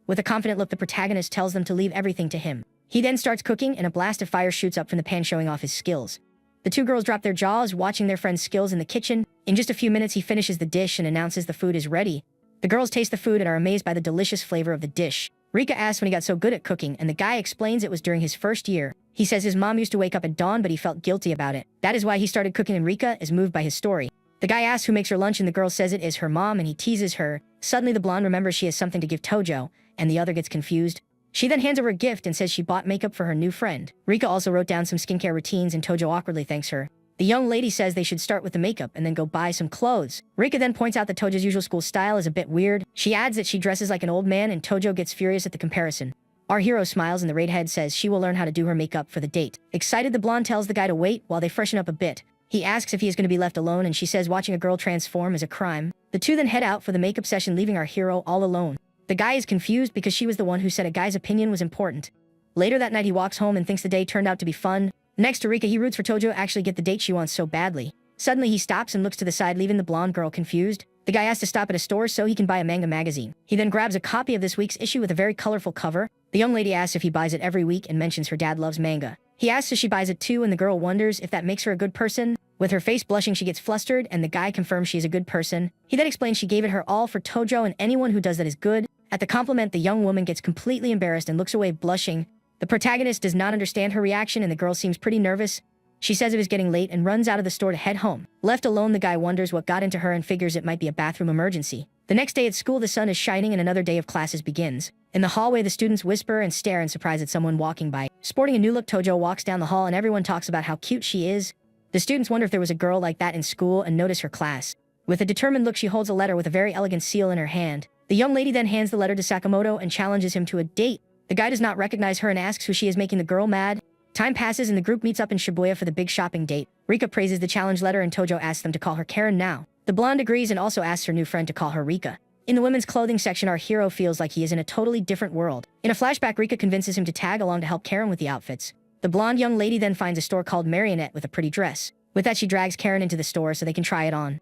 With a confident look, the protagonist tells them to leave everything to him. He then starts cooking, and a blast of fire shoots up from the pan, showing off his skills. The two girls drop their jaws, watching their friend's skills in the kitchen. In just a few minutes, he finishes the dish and announces the food is ready. The girls taste the food and are amazed by the delicious flavor of the dish. Rika asks when he got so good at cooking, and the guy explains it was during his first year. He says his mom used to wake up at dawn, but he felt guilty about it. That is why he started cooking, and Rika is moved by his story. The guy asks who makes her lunch and the girl says it is her mom and he teases her. Suddenly the blonde remembers she has something to give Tojo, and the other gets confused. She then hands over a gift and says she bought makeup for her new friend. Rika also wrote down some skincare routines and Tojo awkwardly thanks her. The young lady says they should start with the makeup and then go buy some clothes. Rika then points out that Tojo's usual school style is a bit weird. She adds that she dresses like an old man and Tojo gets furious at the comparison. Our hero smiles and the redhead says she will learn how to do her makeup for the date. Excited, the blonde tells the guy to wait while they freshen up a bit. He asks if he is going to be left alone and she says watching a girl transform is a crime. The two then head out for the makeup session, leaving our hero all alone. The guy is confused because she was the one who said a guy's opinion was important. Later that night he walks home and thinks the day turned out to be fun. Next to Rika, he roots for Tojo to actually get the date she wants so badly. Suddenly he stops and looks to the side, leaving the blonde girl confused. The guy asks to stop at a store so he can buy a manga magazine. He then grabs a copy of this week's issue with a very colorful cover. The young lady asks if he buys it every week and mentions her dad loves manga. He asks if she buys it too and the girl wonders if that makes her a good person. With her face blushing, she gets flustered and the guy confirms she is a good person. He then explains she gave it her all for Tojo and anyone who does that is good. At the compliment, the young woman gets completely embarrassed and looks away blushing. The protagonist does not understand her reaction and the girl seems pretty nervous. She says it is getting late and runs out of the store to head home. Left alone, the guy wonders what got into her and figures it might be a bathroom emergency. The next day at school, the sun is shining and another day of classes begins. In the hallway, the students whisper and stare in surprise at someone walking by. Sporting a new look, Tojo walks down the hall and everyone talks about how cute she is. The students wonder if there was a girl like that in school and notice her class. With a determined look, she holds a letter with a very elegant seal in her hand. The young lady then hands the letter to Sakamoto and challenges him to a date. The guy does not recognize her and asks who she is, making the girl mad. Time passes and the group meets up in Shibuya for the big shopping date. Rika praises the challenge letter and Tojo asks them to call her Karen now. The blonde agrees and also asks her new friend to call her Rika. In the women's clothing section, our hero feels like he is in a totally different world. In a flashback, Rika convinces him to tag along to help Karen with the outfits. The blonde young lady then finds a store called Marionette with a pretty dress. With that, she drags Karen into the store so they can try it on.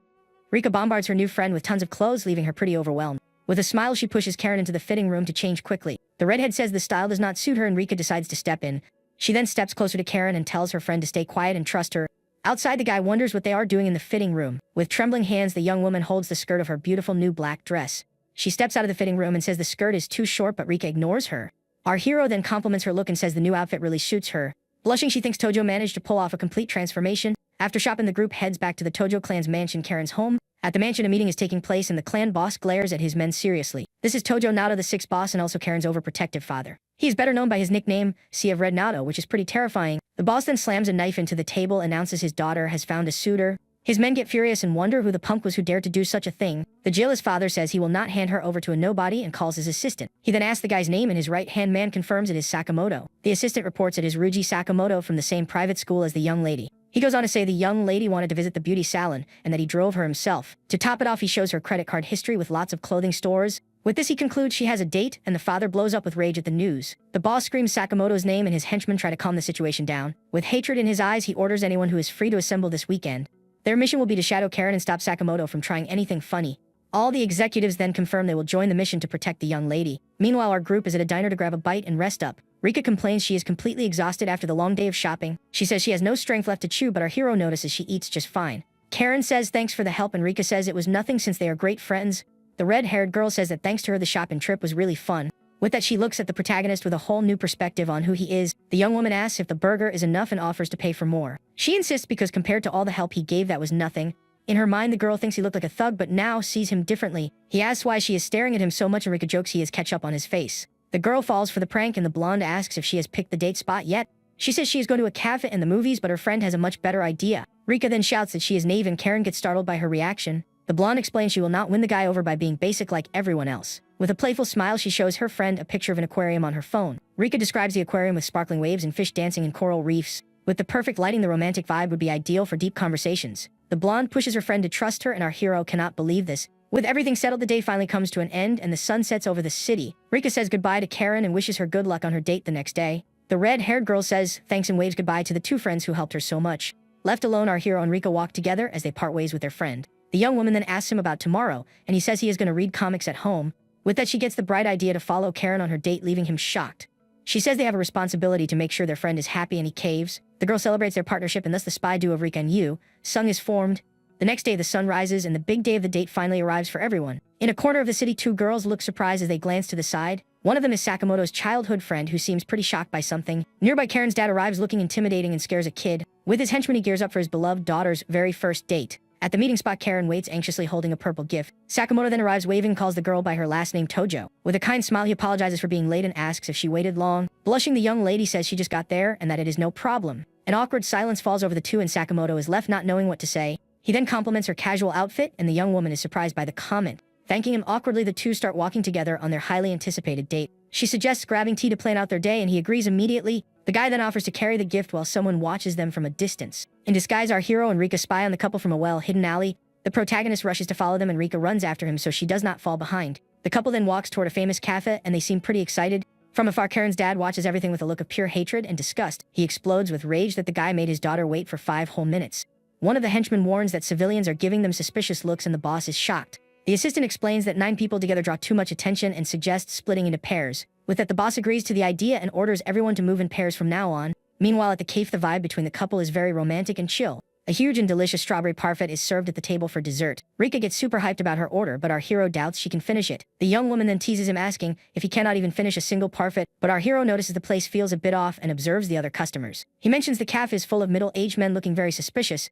Rika bombards her new friend with tons of clothes, leaving her pretty overwhelmed. With a smile, she pushes Karen into the fitting room to change quickly. The redhead says the style does not suit her and Rika decides to step in. She then steps closer to Karen and tells her friend to stay quiet and trust her. Outside, the guy wonders what they are doing in the fitting room. With trembling hands, the young woman holds the skirt of her beautiful new black dress. She steps out of the fitting room and says the skirt is too short, but Rika ignores her. Our hero then compliments her look and says the new outfit really suits her. Blushing, she thinks Tojo managed to pull off a complete transformation. After shopping, the group heads back to the Tojo clan's mansion, Karen's home. At the mansion, a meeting is taking place and the clan boss glares at his men seriously. This is Tojo Nado, the sixth boss and also Karen's overprotective father. He is better known by his nickname, Sea of Red Nado, which is pretty terrifying. The boss then slams a knife into the table, announces his daughter has found a suitor. His men get furious and wonder who the punk was who dared to do such a thing. The jealous father says he will not hand her over to a nobody and calls his assistant. He then asks the guy's name and his right-hand man confirms it is Sakamoto. The assistant reports it is Ruji Sakamoto from the same private school as the young lady. He goes on to say the young lady wanted to visit the beauty salon and that he drove her himself. To top it off, he shows her credit card history with lots of clothing stores. With this, he concludes she has a date and the father blows up with rage at the news. The boss screams Sakamoto's name and his henchmen try to calm the situation down. With hatred in his eyes, he orders anyone who is free to assemble this weekend. Their mission will be to shadow Karen and stop Sakamoto from trying anything funny. All the executives then confirm they will join the mission to protect the young lady. Meanwhile, our group is at a diner to grab a bite and rest up. Rika complains she is completely exhausted after the long day of shopping. She says she has no strength left to chew, but our hero notices she eats just fine. Karen says thanks for the help and Rika says it was nothing since they are great friends. The red-haired girl says that thanks to her the shopping trip was really fun. With that, she looks at the protagonist with a whole new perspective on who he is. The young woman asks if the burger is enough and offers to pay for more. She insists because compared to all the help he gave, that was nothing. In her mind, the girl thinks he looked like a thug but now sees him differently. He asks why she is staring at him so much and Rika jokes he has ketchup on his face. The girl falls for the prank and the blonde asks if she has picked the date spot yet. She says she is going to a cafe in the movies, but her friend has a much better idea. Rika then shouts that she is naive and Karen gets startled by her reaction. The blonde explains she will not win the guy over by being basic like everyone else. With a playful smile, she shows her friend a picture of an aquarium on her phone. Rika describes the aquarium with sparkling waves and fish dancing in coral reefs. With the perfect lighting, the romantic vibe would be ideal for deep conversations. The blonde pushes her friend to trust her and our hero cannot believe this. With everything settled, the day finally comes to an end and the sun sets over the city. Rika says goodbye to Karen and wishes her good luck on her date the next day. The red-haired girl says thanks and waves goodbye to the two friends who helped her so much. Left alone, our hero and Rika walk together as they part ways with their friend. The young woman then asks him about tomorrow, and he says he is going to read comics at home. With that, she gets the bright idea to follow Karen on her date, leaving him shocked. She says they have a responsibility to make sure their friend is happy and he caves. The girl celebrates their partnership and thus the spy duo of Rika and Yu. Sung is formed. The next day, the sun rises and the big day of the date finally arrives for everyone. In a corner of the city, two girls look surprised as they glance to the side. One of them is Sakamoto's childhood friend who seems pretty shocked by something. Nearby, Karen's dad arrives looking intimidating and scares a kid. With his henchman, he gears up for his beloved daughter's very first date. At the meeting spot, Karen waits anxiously holding a purple gift. Sakamoto then arrives waving and calls the girl by her last name Tojo. With a kind smile, he apologizes for being late and asks if she waited long. Blushing, the young lady says she just got there and that it is no problem. An awkward silence falls over the two and Sakamoto is left not knowing what to say. He then compliments her casual outfit and the young woman is surprised by the comment. Thanking him awkwardly, the two start walking together on their highly anticipated date. She suggests grabbing tea to plan out their day and he agrees immediately. The guy then offers to carry the gift while someone watches them from a distance. In disguise, our hero and Rika spy on the couple from a well-hidden alley. The protagonist rushes to follow them and Rika runs after him so she does not fall behind. The couple then walks toward a famous cafe and they seem pretty excited. From afar, Karen's dad watches everything with a look of pure hatred and disgust. He explodes with rage that the guy made his daughter wait for 5 whole minutes. One of the henchmen warns that civilians are giving them suspicious looks and the boss is shocked. The assistant explains that 9 people together draw too much attention and suggests splitting into pairs. With that, the boss agrees to the idea and orders everyone to move in pairs from now on. Meanwhile, at the cafe, the vibe between the couple is very romantic and chill. A huge and delicious strawberry parfait is served at the table for dessert. Rika gets super hyped about her order, but our hero doubts she can finish it. The young woman then teases him, asking if he cannot even finish a single parfait, but our hero notices the place feels a bit off and observes the other customers. He mentions the cafe is full of middle-aged men looking very suspicious.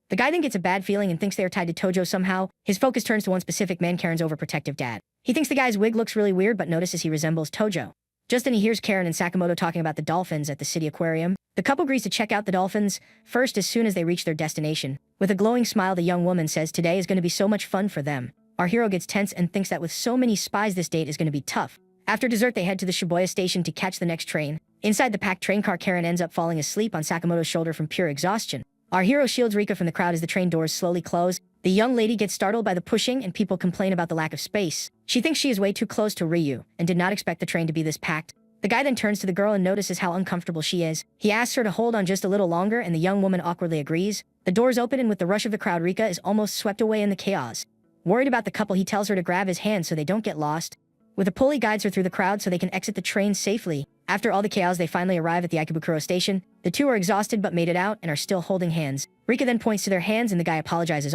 The guy then gets a bad feeling and thinks they are tied to Tojo somehow. His focus turns to one specific man, Karen's overprotective dad. He thinks the guy's wig looks really weird, but notices he resembles Tojo. Just then he hears Karen and Sakamoto talking about the dolphins at the city aquarium. The couple agrees to check out the dolphins first as soon as they reach their destination. With a glowing smile, the young woman says today is going to be so much fun for them. Our hero gets tense and thinks that with so many spies this date is going to be tough. After dessert, they head to the Shibuya station to catch the next train. Inside the packed train car, Karen ends up falling asleep on Sakamoto's shoulder from pure exhaustion. Our hero shields Rika from the crowd as the train doors slowly close. The young lady gets startled by the pushing and people complain about the lack of space. She thinks she is way too close to Ryu and did not expect the train to be this packed. The guy then turns to the girl and notices how uncomfortable she is. He asks her to hold on just a little longer and the young woman awkwardly agrees. The doors open and with the rush of the crowd, Rika is almost swept away in the chaos. Worried about the couple, he tells her to grab his hand so they don't get lost. With a pull, he guides her through the crowd so they can exit the train safely. After all the chaos, they finally arrive at the Ikebukuro station. The two are exhausted but made it out and are still holding hands. Rika then points to their hands and the guy apologizes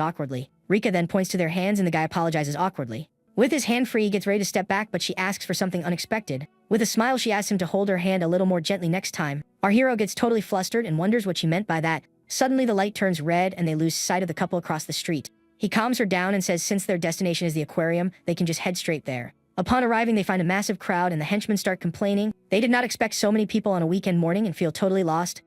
awkwardly. With his hand free, he gets ready to step back, but she asks for something unexpected. With a smile, she asks him to hold her hand a little more gently next time. Our hero gets totally flustered and wonders what she meant by that. Suddenly, the light turns red and they lose sight of the couple across the street. He calms her down and says since their destination is the aquarium, they can just head straight there. Upon arriving, they find a massive crowd and the henchmen start complaining. They did not expect so many people on a weekend morning and feel totally lost.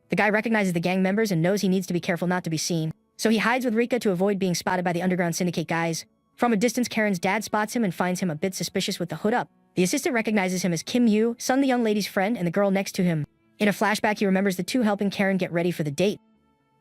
The guy recognizes the gang members and knows he needs to be careful not to be seen. So he hides with Rika to avoid being spotted by the underground syndicate guys. From a distance, Karen's dad spots him and finds him a bit suspicious with the hood up. The assistant recognizes him as Kim Yu, Sun, the young lady's friend, and the girl next to him. In a flashback, he remembers the two helping Karen get ready for the date.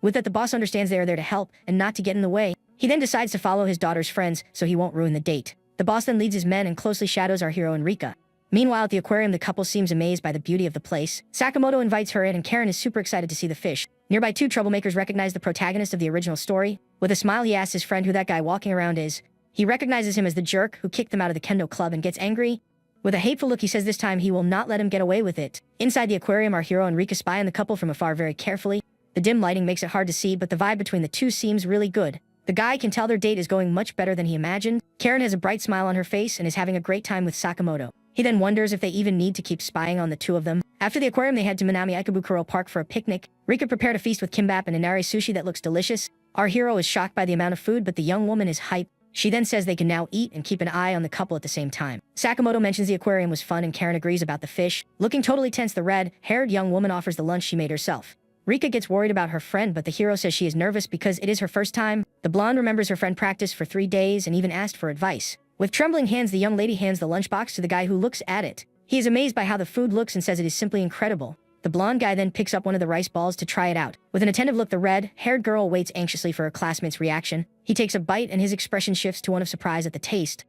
With that, the boss understands they are there to help and not to get in the way. He then decides to follow his daughter's friends so he won't ruin the date. The boss then leads his men and closely shadows our hero and Rika. Meanwhile, at the aquarium, the couple seems amazed by the beauty of the place. Sakamoto invites her in and Karen is super excited to see the fish. Nearby, 2 troublemakers recognize the protagonist of the original story. With a smile, he asks his friend who that guy walking around is. He recognizes him as the jerk who kicked them out of the kendo club and gets angry. With a hateful look, he says this time he will not let him get away with it. Inside the aquarium, our hero and Rika spy on the couple from afar very carefully. The dim lighting makes it hard to see, but the vibe between the two seems really good. The guy can tell their date is going much better than he imagined. Karen has a bright smile on her face and is having a great time with Sakamoto. He then wonders if they even need to keep spying on the two of them. After the aquarium, they head to Minami Ikebukuro Park for a picnic. Rika prepared a feast with kimbap and inari sushi that looks delicious. Our hero is shocked by the amount of food, but the young woman is hyped. She then says they can now eat and keep an eye on the couple at the same time. Sakamoto mentions the aquarium was fun and Karen agrees about the fish. Looking totally tense, the red-haired young woman offers the lunch she made herself. Rika gets worried about her friend, but the hero says she is nervous because it is her first time. The blonde remembers her friend practiced for 3 days and even asked for advice. With trembling hands, the young lady hands the lunchbox to the guy who looks at it. He is amazed by how the food looks and says it is simply incredible. The blonde guy then picks up one of the rice balls to try it out. With an attentive look, the red-haired girl waits anxiously for her classmate's reaction. He takes a bite and his expression shifts to one of surprise at the taste.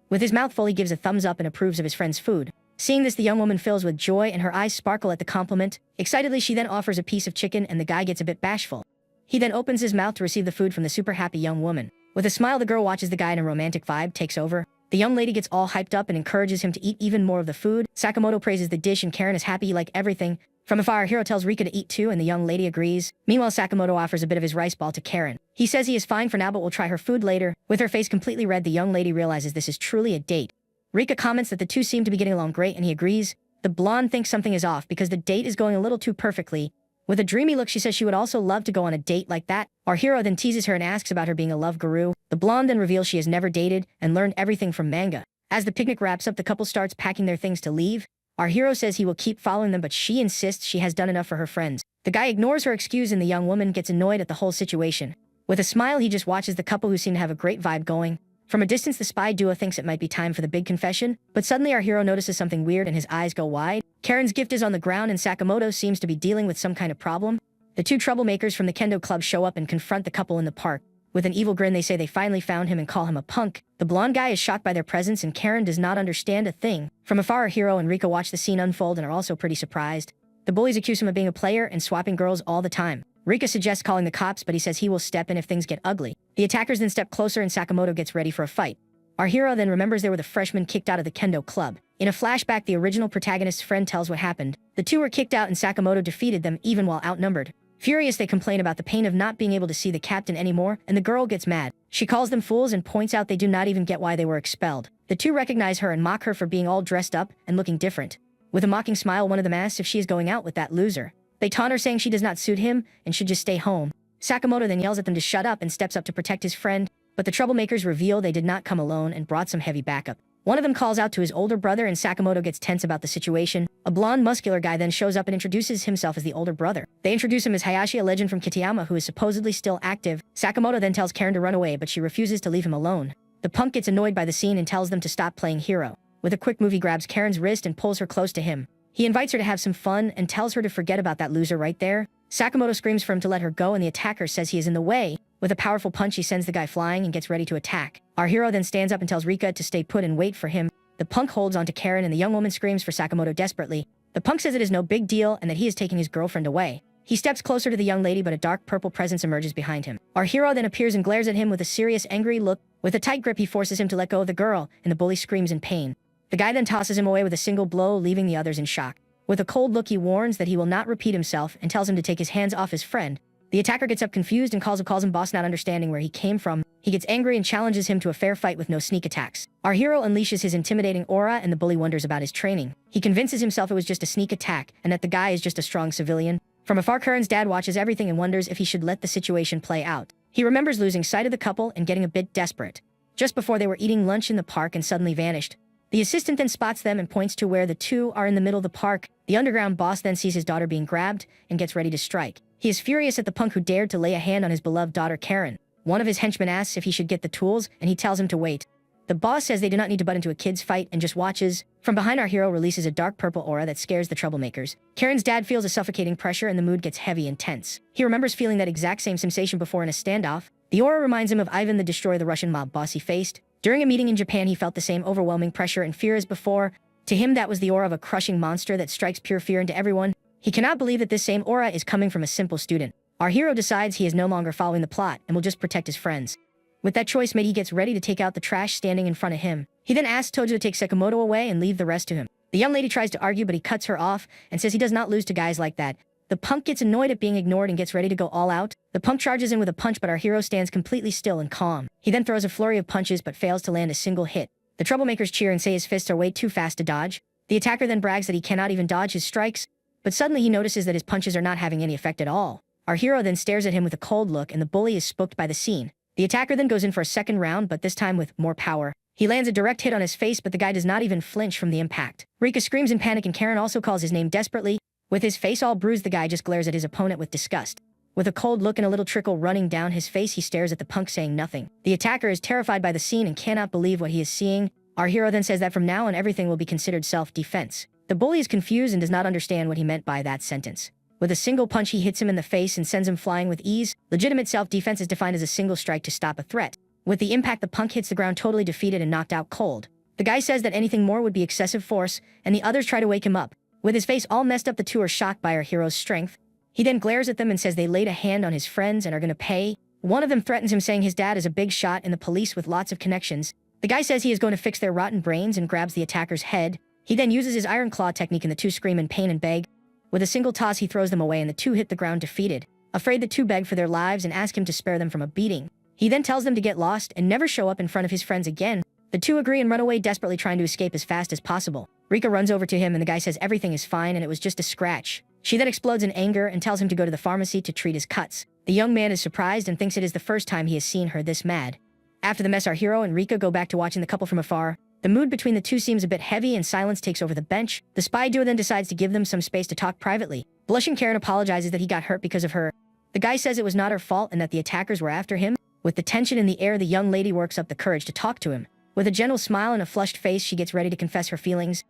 With his mouth full, he gives a thumbs up and approves of his friend's food. Seeing this, the young woman fills with joy and her eyes sparkle at the compliment. Excitedly, she then offers a piece of chicken and the guy gets a bit bashful. He then opens his mouth to receive the food from the super happy young woman. With a smile, the girl watches the guy and a romantic vibe takes over. The young lady gets all hyped up and encourages him to eat even more of the food. Sakamoto praises the dish and Karen is happy like everything. From afar, our hero tells Rika to eat too and the young lady agrees. Meanwhile, Sakamoto offers a bit of his rice ball to Karen. He says he is fine for now but will try her food later. With her face completely red, the young lady realizes this is truly a date. Rika comments that the two seem to be getting along great and he agrees. The blonde thinks something is off because the date is going a little too perfectly. With a dreamy look, she says she would also love to go on a date like that. Our hero then teases her and asks about her being a love guru. The blonde then reveals she has never dated and learned everything from manga. As the picnic wraps up, the couple starts packing their things to leave. Our hero says he will keep following them, but she insists she has done enough for her friends. The guy ignores her excuse and the young woman gets annoyed at the whole situation. With a smile, he just watches the couple who seem to have a great vibe going. From a distance, the spy duo thinks it might be time for the big confession, but suddenly our hero notices something weird and his eyes go wide. Karen's gift is on the ground and Sakamoto seems to be dealing with some kind of problem. The two troublemakers from the kendo club show up and confront the couple in the park. With an evil grin, they say they finally found him and call him a punk. The blonde guy is shocked by their presence and Karen does not understand a thing. From afar, our hero and Rika watch the scene unfold and are also pretty surprised. The bullies accuse him of being a player and swapping girls all the time. Rika suggests calling the cops, but he says he will step in if things get ugly. The attackers then step closer and Sakamoto gets ready for a fight. Our hero then remembers they were the freshmen kicked out of the kendo club. In a flashback, the original protagonist's friend tells what happened. The two were kicked out and Sakamoto defeated them even while outnumbered. Furious, they complain about the pain of not being able to see the captain anymore, and the girl gets mad. She calls them fools and points out they do not even get why they were expelled. The two recognize her and mock her for being all dressed up and looking different. With a mocking smile, one of them asks if she is going out with that loser. They taunt her, saying she does not suit him and should just stay home. Sakamoto then yells at them to shut up and steps up to protect his friend, but the troublemakers reveal they did not come alone and brought some heavy backup. One of them calls out to his older brother and Sakamoto gets tense about the situation. A blonde, muscular guy then shows up and introduces himself as the older brother. They introduce him as Hayashi, a legend from Kitayama who is supposedly still active. Sakamoto then tells Karen to run away, but she refuses to leave him alone. The punk gets annoyed by the scene and tells them to stop playing hero. With a quick move, he grabs Karen's wrist and pulls her close to him. He invites her to have some fun and tells her to forget about that loser right there. Sakamoto screams for him to let her go and the attacker says he is in the way. With a powerful punch, he sends the guy flying and gets ready to attack. Our hero then stands up and tells Rika to stay put and wait for him. The punk holds onto Karen and the young woman screams for Sakamoto desperately. The punk says it is no big deal and that he is taking his girlfriend away. He steps closer to the young lady, but a dark purple presence emerges behind him. Our hero then appears and glares at him with a serious, angry look. With a tight grip, he forces him to let go of the girl, and the bully screams in pain. The guy then tosses him away with a single blow, leaving the others in shock. With a cold look, he warns that he will not repeat himself and tells him to take his hands off his friend. The attacker gets up confused and calls him boss, not understanding where he came from. He gets angry and challenges him to a fair fight with no sneak attacks. Our hero unleashes his intimidating aura and the bully wonders about his training. He convinces himself it was just a sneak attack and that the guy is just a strong civilian. From afar, Karen's dad watches everything and wonders if he should let the situation play out. He remembers losing sight of the couple and getting a bit desperate. Just before, they were eating lunch in the park and suddenly vanished. The assistant then spots them and points to where the two are in the middle of the park. The underground boss then sees his daughter being grabbed and gets ready to strike. He is furious at the punk who dared to lay a hand on his beloved daughter Karen. One of his henchmen asks if he should get the tools, and he tells him to wait. The boss says they do not need to butt into a kid's fight and just watches. From behind, our hero releases a dark purple aura that scares the troublemakers. Karen's dad feels a suffocating pressure and the mood gets heavy and tense. He remembers feeling that exact same sensation before in a standoff. The aura reminds him of Ivan the Destroyer, the Russian mob boss he faced. During a meeting in Japan, he felt the same overwhelming pressure and fear as before. To him, that was the aura of a crushing monster that strikes pure fear into everyone. He cannot believe that this same aura is coming from a simple student. Our hero decides he is no longer following the plot and will just protect his friends. With that choice made, he gets ready to take out the trash standing in front of him. He then asks Tojo to take Sakamoto away and leave the rest to him. The young lady tries to argue, but he cuts her off and says he does not lose to guys like that. The punk gets annoyed at being ignored and gets ready to go all out. The punk charges in with a punch, but our hero stands completely still and calm. He then throws a flurry of punches but fails to land a single hit. The troublemakers cheer and say his fists are way too fast to dodge. The attacker then brags that he cannot even dodge his strikes, but suddenly he notices that his punches are not having any effect at all. Our hero then stares at him with a cold look and the bully is spooked by the scene. The attacker then goes in for a second round, but this time with more power. He lands a direct hit on his face, but the guy does not even flinch from the impact. Rika screams in panic and Karen also calls his name desperately. With his face all bruised, the guy just glares at his opponent with disgust. With a cold look and a little trickle running down his face, he stares at the punk saying nothing. The attacker is terrified by the scene and cannot believe what he is seeing. Our hero then says that from now on everything will be considered self-defense. The bully is confused and does not understand what he meant by that sentence. With a single punch, he hits him in the face and sends him flying with ease. Legitimate self-defense is defined as a single strike to stop a threat. With the impact, the punk hits the ground totally defeated and knocked out cold. The guy says that anything more would be excessive force, and the others try to wake him up. With his face all messed up, the two are shocked by our hero's strength. He then glares at them and says they laid a hand on his friends and are gonna pay. One of them threatens him, saying his dad is a big shot in the police with lots of connections. The guy says he is going to fix their rotten brains and grabs the attacker's head. He then uses his iron claw technique and the two scream in pain and beg. With a single toss, he throws them away and the two hit the ground defeated. Afraid, the two beg for their lives and ask him to spare them from a beating. He then tells them to get lost and never show up in front of his friends again. The two agree and run away, desperately trying to escape as fast as possible. Rika runs over to him and the guy says everything is fine and it was just a scratch. She then explodes in anger and tells him to go to the pharmacy to treat his cuts. The young man is surprised and thinks it is the first time he has seen her this mad. After the mess, our hero and Rika go back to watching the couple from afar. The mood between the two seems a bit heavy and silence takes over the bench. The spy duo then decides to give them some space to talk privately. Blushing Karen apologizes that he got hurt because of her. The guy says it was not her fault and that the attackers were after him. With the tension in the air, the young lady works up the courage to talk to him. With a gentle smile and a flushed face, she gets ready to confess her feelings.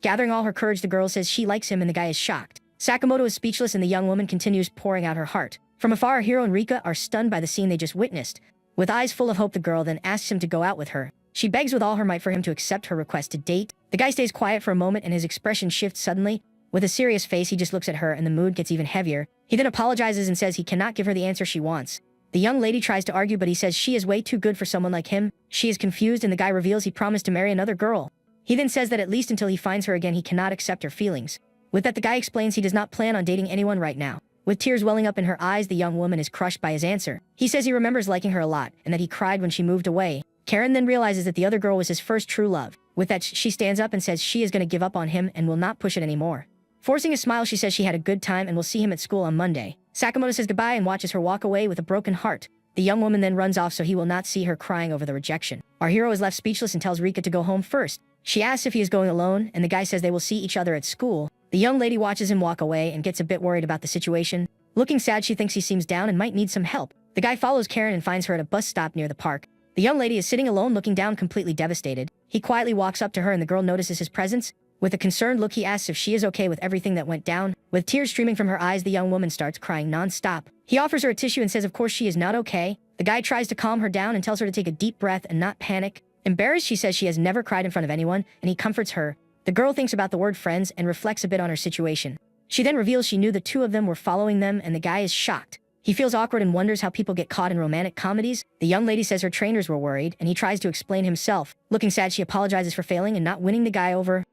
Gathering all her courage, the girl says she likes him and the guy is shocked. Sakamoto is speechless and the young woman continues pouring out her heart. From afar, our hero and Rika are stunned by the scene they just witnessed. With eyes full of hope, the girl then asks him to go out with her. She begs with all her might for him to accept her request to date. The guy stays quiet for a moment and his expression shifts suddenly. With a serious face, he just looks at her and the mood gets even heavier. He then apologizes and says he cannot give her the answer she wants. The young lady tries to argue, but he says she is way too good for someone like him. She is confused and the guy reveals he promised to marry another girl. He then says that at least until he finds her again, he cannot accept her feelings. With that, the guy explains he does not plan on dating anyone right now. With tears welling up in her eyes, the young woman is crushed by his answer. He says he remembers liking her a lot and that he cried when she moved away. Karen then realizes that the other girl was his first true love. With that, she stands up and says she is going to give up on him and will not push it anymore. Forcing a smile, she says she had a good time and will see him at school on Monday. Sakamoto says goodbye and watches her walk away with a broken heart. The young woman then runs off so he will not see her crying over the rejection. Our hero is left speechless and tells Rika to go home first. She asks if he is going alone and the guy says they will see each other at school. The young lady watches him walk away and gets a bit worried about the situation. Looking sad, she thinks he seems down and might need some help. The guy follows Karen and finds her at a bus stop near the park. The young lady is sitting alone looking down, completely devastated. He quietly walks up to her and the girl notices his presence. With a concerned look, he asks if she is okay with everything that went down. With tears streaming from her eyes, the young woman starts crying non-stop. He offers her a tissue and says of course she is not okay. The guy tries to calm her down and tells her to take a deep breath and not panic. Embarrassed, she says she has never cried in front of anyone, and he comforts her. The girl thinks about the word friends and reflects a bit on her situation. She then reveals she knew the two of them were following them and the guy is shocked. He feels awkward and wonders how people get caught in romantic comedies. The young lady says her trainers were worried and he tries to explain himself. Looking sad, she apologizes for failing and not winning the guy over.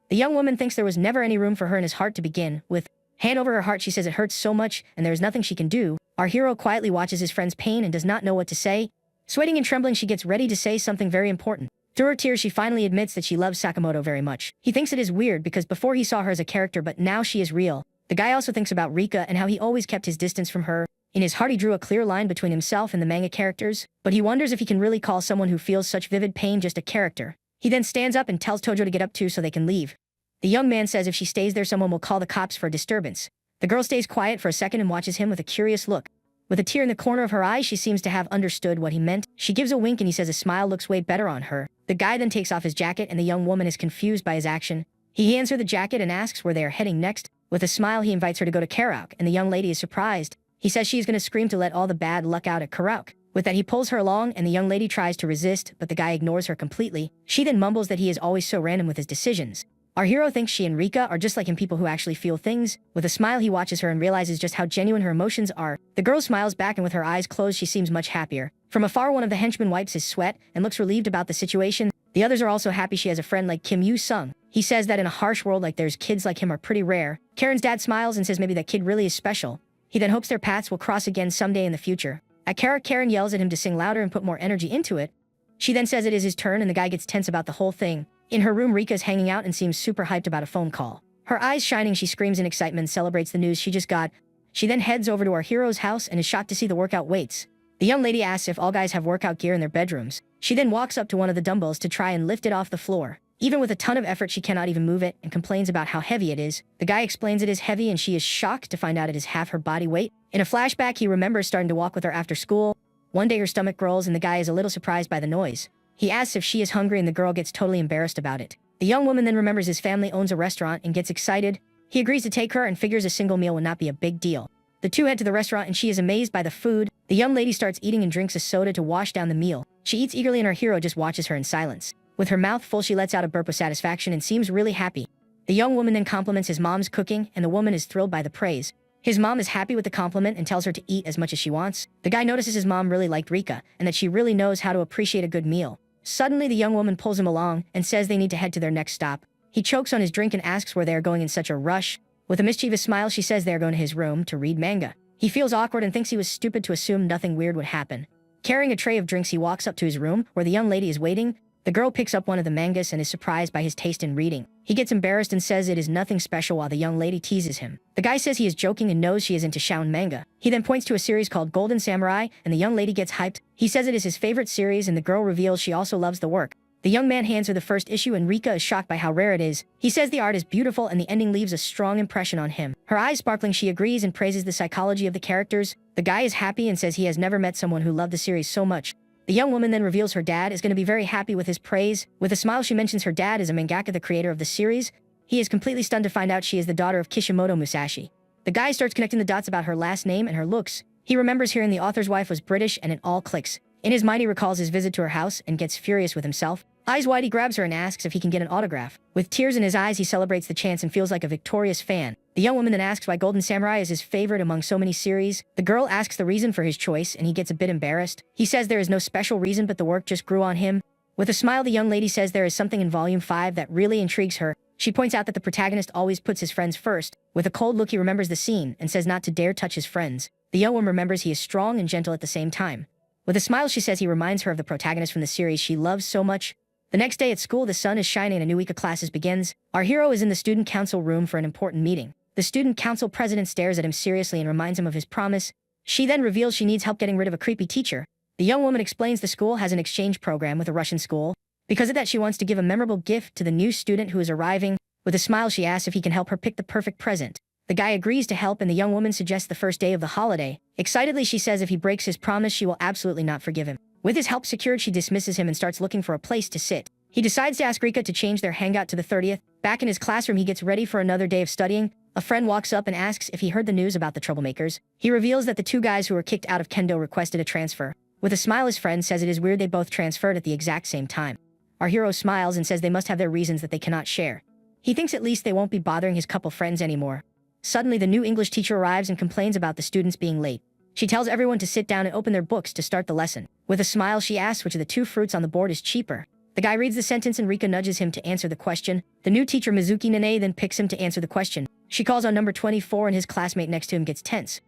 The young woman thinks there was never any room for her in his heart to begin with. Hand over her heart, she says it hurts so much and there is nothing she can do. Our hero quietly watches his friend's pain and does not know what to say. Sweating and trembling, she gets ready to say something very important. Through her tears, she finally admits that she loves Sakamoto very much. He thinks it is weird because before he saw her as a character, but now she is real. The guy also thinks about Rika and how he always kept his distance from her. In his heart, he drew a clear line between himself and the manga characters, but he wonders if he can really call someone who feels such vivid pain just a character. He then stands up and tells Tojo to get up too so they can leave. The young man says if she stays there, someone will call the cops for a disturbance. The girl stays quiet for a second and watches him with a curious look. With a tear in the corner of her eye, she seems to have understood what he meant. She gives a wink and he says a smile looks way better on her. The guy then takes off his jacket and the young woman is confused by his action. He hands her the jacket and asks where they are heading next. With a smile, he invites her to go to karaoke and the young lady is surprised. He says she is going to scream to let all the bad luck out at karaoke. With that, he pulls her along and the young lady tries to resist, but the guy ignores her completely. She then mumbles that he is always so random with his decisions. Our hero thinks she and Rika are just like him, people who actually feel things. With a smile, he watches her and realizes just how genuine her emotions are. The girl smiles back and with her eyes closed, she seems much happier. From afar, one of the henchmen wipes his sweat and looks relieved about the situation. The others are also happy she has a friend like Kim Yu-sung. He says that in a harsh world like theirs, kids like him are pretty rare. Karen's dad smiles and says maybe that kid really is special. He then hopes their paths will cross again someday in the future. At karaoke, Karen yells at him to sing louder and put more energy into it. She then says it is his turn and the guy gets tense about the whole thing. In her room, Rika is hanging out and seems super hyped about a phone call. Her eyes shining, she screams in excitement and celebrates the news she just got. She then heads over to our hero's house and is shocked to see the workout weights. The young lady asks if all guys have workout gear in their bedrooms. She then walks up to one of the dumbbells to try and lift it off the floor. Even with a ton of effort, she cannot even move it and complains about how heavy it is. The guy explains it is heavy and she is shocked to find out it is half her body weight. In a flashback, he remembers starting to walk with her after school. One day her stomach growls and the guy is a little surprised by the noise. He asks if she is hungry and the girl gets totally embarrassed about it. The young woman then remembers his family owns a restaurant and gets excited. He agrees to take her and figures a single meal will not be a big deal. The two head to the restaurant and she is amazed by the food. The young lady starts eating and drinks a soda to wash down the meal. She eats eagerly and our hero just watches her in silence. With her mouth full, she lets out a burp of satisfaction and seems really happy. The young woman then compliments his mom's cooking and the woman is thrilled by the praise. His mom is happy with the compliment and tells her to eat as much as she wants. The guy notices his mom really liked Rika and that she really knows how to appreciate a good meal. Suddenly, the young woman pulls him along and says they need to head to their next stop. He chokes on his drink and asks where they are going in such a rush. With a mischievous smile, she says they are going to his room to read manga. He feels awkward and thinks he was stupid to assume nothing weird would happen. Carrying a tray of drinks, he walks up to his room where the young lady is waiting. The girl picks up one of the mangas and is surprised by his taste in reading. He gets embarrassed and says it is nothing special while the young lady teases him. The guy says he is joking and knows she is into shonen manga. He then points to a series called Golden Samurai, and the young lady gets hyped. He says it is his favorite series, and the girl reveals she also loves the work. The young man hands her the first issue, and Rika is shocked by how rare it is. He says the art is beautiful and the ending leaves a strong impression on him. Her eyes sparkling, she agrees and praises the psychology of the characters. The guy is happy and says he has never met someone who loved the series so much. The young woman then reveals her dad is going to be very happy with his praise. With a smile, she mentions her dad is a mangaka, the creator of the series. He is completely stunned to find out she is the daughter of Kishimoto Musashi. The guy starts connecting the dots about her last name and her looks. He remembers hearing the author's wife was British, and it all clicks. In his mind, he recalls his visit to her house and gets furious with himself. Eyes wide, he grabs her and asks if he can get an autograph. With tears in his eyes, he celebrates the chance and feels like a victorious fan. The young woman then asks why Golden Samurai is his favorite among so many series. The girl asks the reason for his choice, and he gets a bit embarrassed. He says there is no special reason, but the work just grew on him. With a smile, the young lady says there is something in Volume 5 that really intrigues her. She points out that the protagonist always puts his friends first. With a cold look, he remembers the scene and says not to dare touch his friends. The young woman remembers he is strong and gentle at the same time. With a smile, she says he reminds her of the protagonist from the series she loves so much. The next day at school, the sun is shining and a new week of classes begins. Our hero is in the student council room for an important meeting. The student council president stares at him seriously and reminds him of his promise. She then reveals she needs help getting rid of a creepy teacher. The young woman explains the school has an exchange program with a Russian school. Because of that, she wants to give a memorable gift to the new student who is arriving. With a smile, she asks if he can help her pick the perfect present. The guy agrees to help, and the young woman suggests the first day of the holiday. Excitedly, she says if he breaks his promise, she will absolutely not forgive him. With his help secured, she dismisses him and starts looking for a place to sit. He decides to ask Rika to change their hangout to the 30th. Back in his classroom, he gets ready for another day of studying. A friend walks up and asks if he heard the news about the troublemakers. He reveals that the two guys who were kicked out of Kendo requested a transfer. With a smile, his friend says it is weird they both transferred at the exact same time. Our hero smiles and says they must have their reasons that they cannot share. He thinks at least they won't be bothering his couple friends anymore. Suddenly, the new English teacher arrives and complains about the students being late. She tells everyone to sit down and open their books to start the lesson. With a smile, she asks which of the two fruits on the board is cheaper. The guy reads the sentence and Rika nudges him to answer the question. The new teacher, Mizuki Nene, then picks him to answer the question. She calls on number 24 and his classmate next to him gets tense.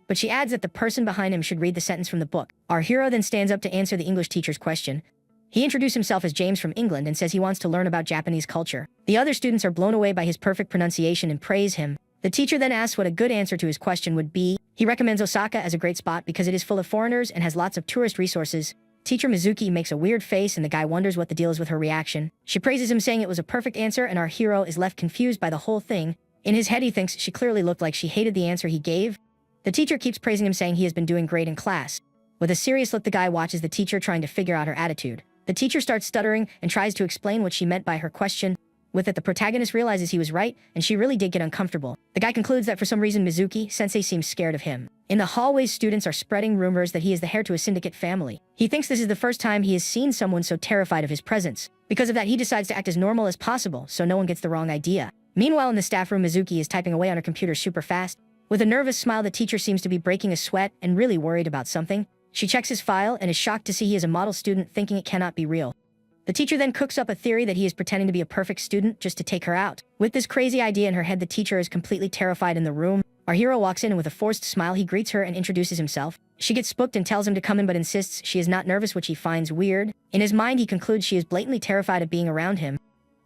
But she adds that the person behind him should read the sentence from the book. Our hero then stands up to answer the English teacher's question. He introduces himself as James from England and says he wants to learn about Japanese culture. The other students are blown away by his perfect pronunciation and praise him. The teacher then asks what a good answer to his question would be. He recommends Osaka as a great spot because it is full of foreigners and has lots of tourist resources. Teacher Mizuki makes a weird face and the guy wonders what the deal is with her reaction. She praises him, saying it was a perfect answer, and our hero is left confused by the whole thing. In his head, he thinks she clearly looked like she hated the answer he gave. The teacher keeps praising him, saying he has been doing great in class. With a serious look, the guy watches the teacher trying to figure out her attitude. The teacher starts stuttering and tries to explain what she meant by her question. With it, the protagonist realizes he was right, and she really did get uncomfortable. The guy concludes that for some reason Mizuki-sensei seems scared of him. In the hallways, students are spreading rumors that he is the heir to a syndicate family. He thinks this is the first time he has seen someone so terrified of his presence. Because of that, he decides to act as normal as possible so no one gets the wrong idea. Meanwhile, in the staff room, Mizuki is typing away on her computer super fast. With a nervous smile, the teacher seems to be breaking a sweat and really worried about something. She checks his file and is shocked to see he is a model student, thinking it cannot be real. The teacher then cooks up a theory that he is pretending to be a perfect student just to take her out. With this crazy idea in her head, the teacher is completely terrified in the room. Our hero walks in and with a forced smile, he greets her and introduces himself. She gets spooked and tells him to come in but insists she is not nervous, which he finds weird. In his mind, he concludes she is blatantly terrified of being around him.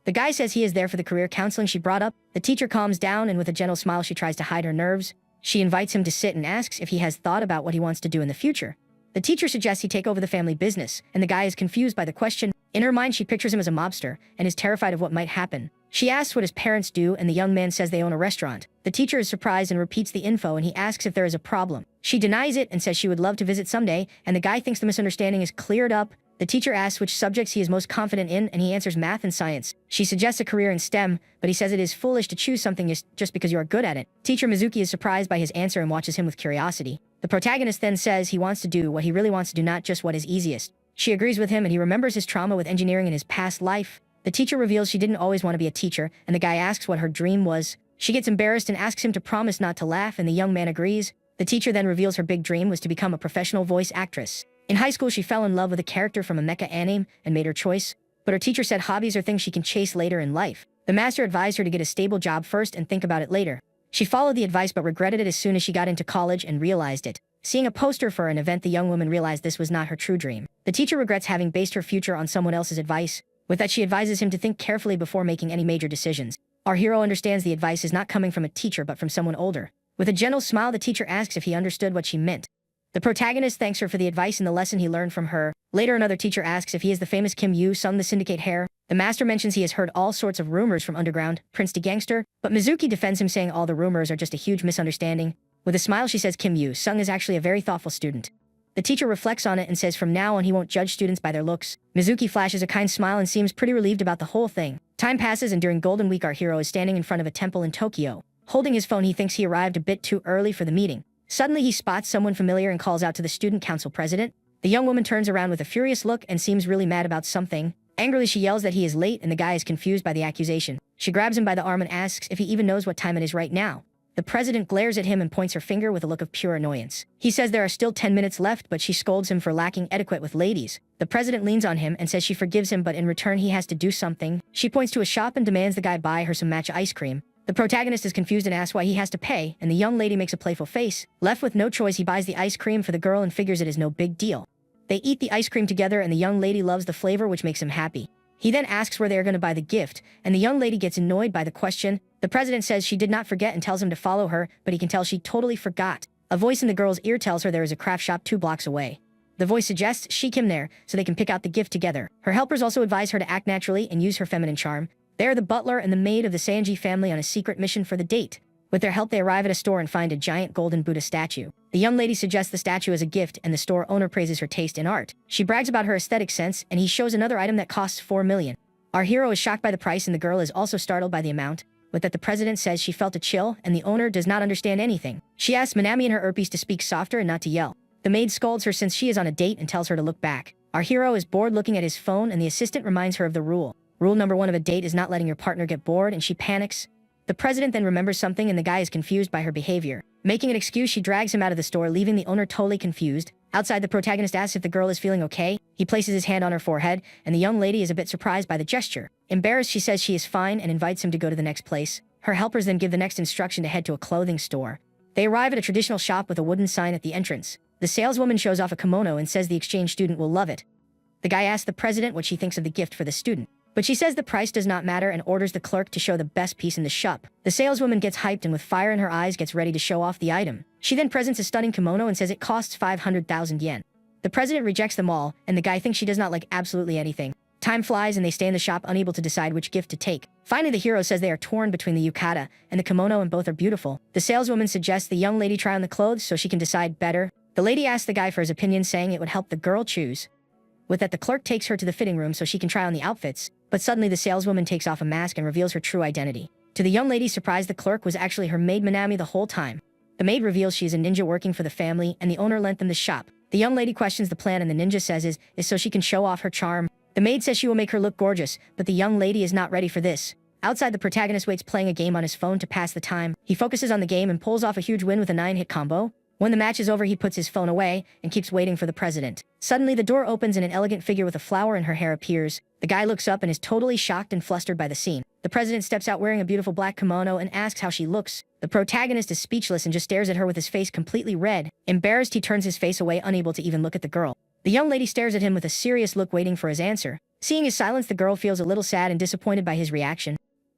The guy says he is there for the career counseling she brought up. The teacher calms down and with a gentle smile, she tries to hide her nerves. She invites him to sit and asks if he has thought about what he wants to do in the future. The teacher suggests he take over the family business, and the guy is confused by the question. In her mind, she pictures him as a mobster and is terrified of what might happen. She asks what his parents do, and the young man says they own a restaurant. The teacher is surprised and repeats the info, and he asks if there is a problem. She denies it and says she would love to visit someday, and the guy thinks the misunderstanding is cleared up. The teacher asks which subjects he is most confident in, and he answers math and science. She suggests a career in STEM, but he says it is foolish to choose something just because you are good at it. Teacher Mizuki is surprised by his answer and watches him with curiosity. The protagonist then says he wants to do what he really wants to do, not just what is easiest. She agrees with him and he remembers his trauma with engineering in his past life. The teacher reveals she didn't always want to be a teacher, and the guy asks what her dream was. She gets embarrassed and asks him to promise not to laugh, and the young man agrees. The teacher then reveals her big dream was to become a professional voice actress. In high school, she fell in love with a character from a mecha anime and made her choice, but her teacher said hobbies are things she can chase later in life. The master advised her to get a stable job first and think about it later. She followed the advice but regretted it as soon as she got into college and realized it. Seeing a poster for an event, the young woman realized this was not her true dream. The teacher regrets having based her future on someone else's advice. With that, she advises him to think carefully before making any major decisions. Our hero understands the advice is not coming from a teacher but from someone older. With a gentle smile, the teacher asks if he understood what she meant. The protagonist thanks her for the advice and the lesson he learned from her. Later, another teacher asks if he is the famous Kim Yoo-sung, the syndicate heir. The master mentions he has heard all sorts of rumors from underground, prince to gangster, but Mizuki defends him, saying all the rumors are just a huge misunderstanding. With a smile, she says Kim Yoo-sung is actually a very thoughtful student. The teacher reflects on it and says from now on he won't judge students by their looks. Mizuki flashes a kind smile and seems pretty relieved about the whole thing. Time passes, and during Golden Week, our hero is standing in front of a temple in Tokyo. Holding his phone, he thinks he arrived a bit too early for the meeting. Suddenly, he spots someone familiar and calls out to the student council president. The young woman turns around with a furious look and seems really mad about something. Angrily, she yells that he is late, and the guy is confused by the accusation. She grabs him by the arm and asks if he even knows what time it is right now. The president glares at him and points her finger with a look of pure annoyance. He says there are still 10 minutes left, but she scolds him for lacking etiquette with ladies. The president leans on him and says she forgives him, but in return he has to do something. She points to a shop and demands the guy buy her some matcha ice cream. The protagonist is confused and asks why he has to pay, and the young lady makes a playful face. Left with no choice, he buys the ice cream for the girl and figures it is no big deal. They eat the ice cream together, and the young lady loves the flavor, which makes him happy. He then asks where they are going to buy the gift, and the young lady gets annoyed by the question. The president says she did not forget and tells him to follow her, but he can tell she totally forgot. A voice in the girl's ear tells her there is a craft shop 2 blocks away. The voice suggests she come there so they can pick out the gift together. Her helpers also advise her to act naturally and use her feminine charm. They are the butler and the maid of the Sanji family on a secret mission for the date. With their help, they arrive at a store and find a giant golden Buddha statue. The young lady suggests the statue as a gift, and the store owner praises her taste in art. She brags about her aesthetic sense, and he shows another item that costs 4 million. Our hero is shocked by the price, and the girl is also startled by the amount. With that, the president says she felt a chill, and the owner does not understand anything. She asks Manami and her earpiece to speak softer and not to yell. The maid scolds her since she is on a date and tells her to look back. Our hero is bored looking at his phone, and the assistant reminds her of the rule. Rule number 1 of a date is not letting your partner get bored, and she panics. The president then remembers something, and the guy is confused by her behavior. Making an excuse, she drags him out of the store, leaving the owner totally confused. Outside, the protagonist asks if the girl is feeling okay. He places his hand on her forehead, and the young lady is a bit surprised by the gesture. Embarrassed, she says she is fine and invites him to go to the next place. Her helpers then give the next instruction to head to a clothing store. They arrive at a traditional shop with a wooden sign at the entrance. The saleswoman shows off a kimono and says the exchange student will love it. The guy asks the president what she thinks of the gift for the student, but she says the price does not matter and orders the clerk to show the best piece in the shop. The saleswoman gets hyped and with fire in her eyes gets ready to show off the item. She then presents a stunning kimono and says it costs 500,000 yen. The president rejects them all, and the guy thinks she does not like absolutely anything. Time flies and they stay in the shop unable to decide which gift to take. Finally, the hero says they are torn between the yukata and the kimono and both are beautiful. The saleswoman suggests the young lady try on the clothes so she can decide better. The lady asks the guy for his opinion, saying it would help the girl choose. With that, the clerk takes her to the fitting room so she can try on the outfits, but suddenly the saleswoman takes off a mask and reveals her true identity. To the young lady's surprise, the clerk was actually her maid Manami the whole time. The maid reveals she is a ninja working for the family, and the owner lent them the shop. The young lady questions the plan, and the ninja says is so she can show off her charm. The maid says she will make her look gorgeous, but the young lady is not ready for this. Outside, the protagonist waits playing a game on his phone to pass the time. He focuses on the game and pulls off a huge win with a 9-hit combo. When the match is over, he puts his phone away and keeps waiting for the president. Suddenly, the door opens and an elegant figure with a flower in her hair appears. The guy looks up and is totally shocked and flustered by the scene. The president steps out wearing a beautiful black kimono and asks how she looks. The protagonist is speechless and just stares at her with his face completely red. Embarrassed, he turns his face away, unable to even look at the girl. The young lady stares at him with a serious look, waiting for his answer. Seeing his silence, the girl feels a little sad and disappointed by his reaction.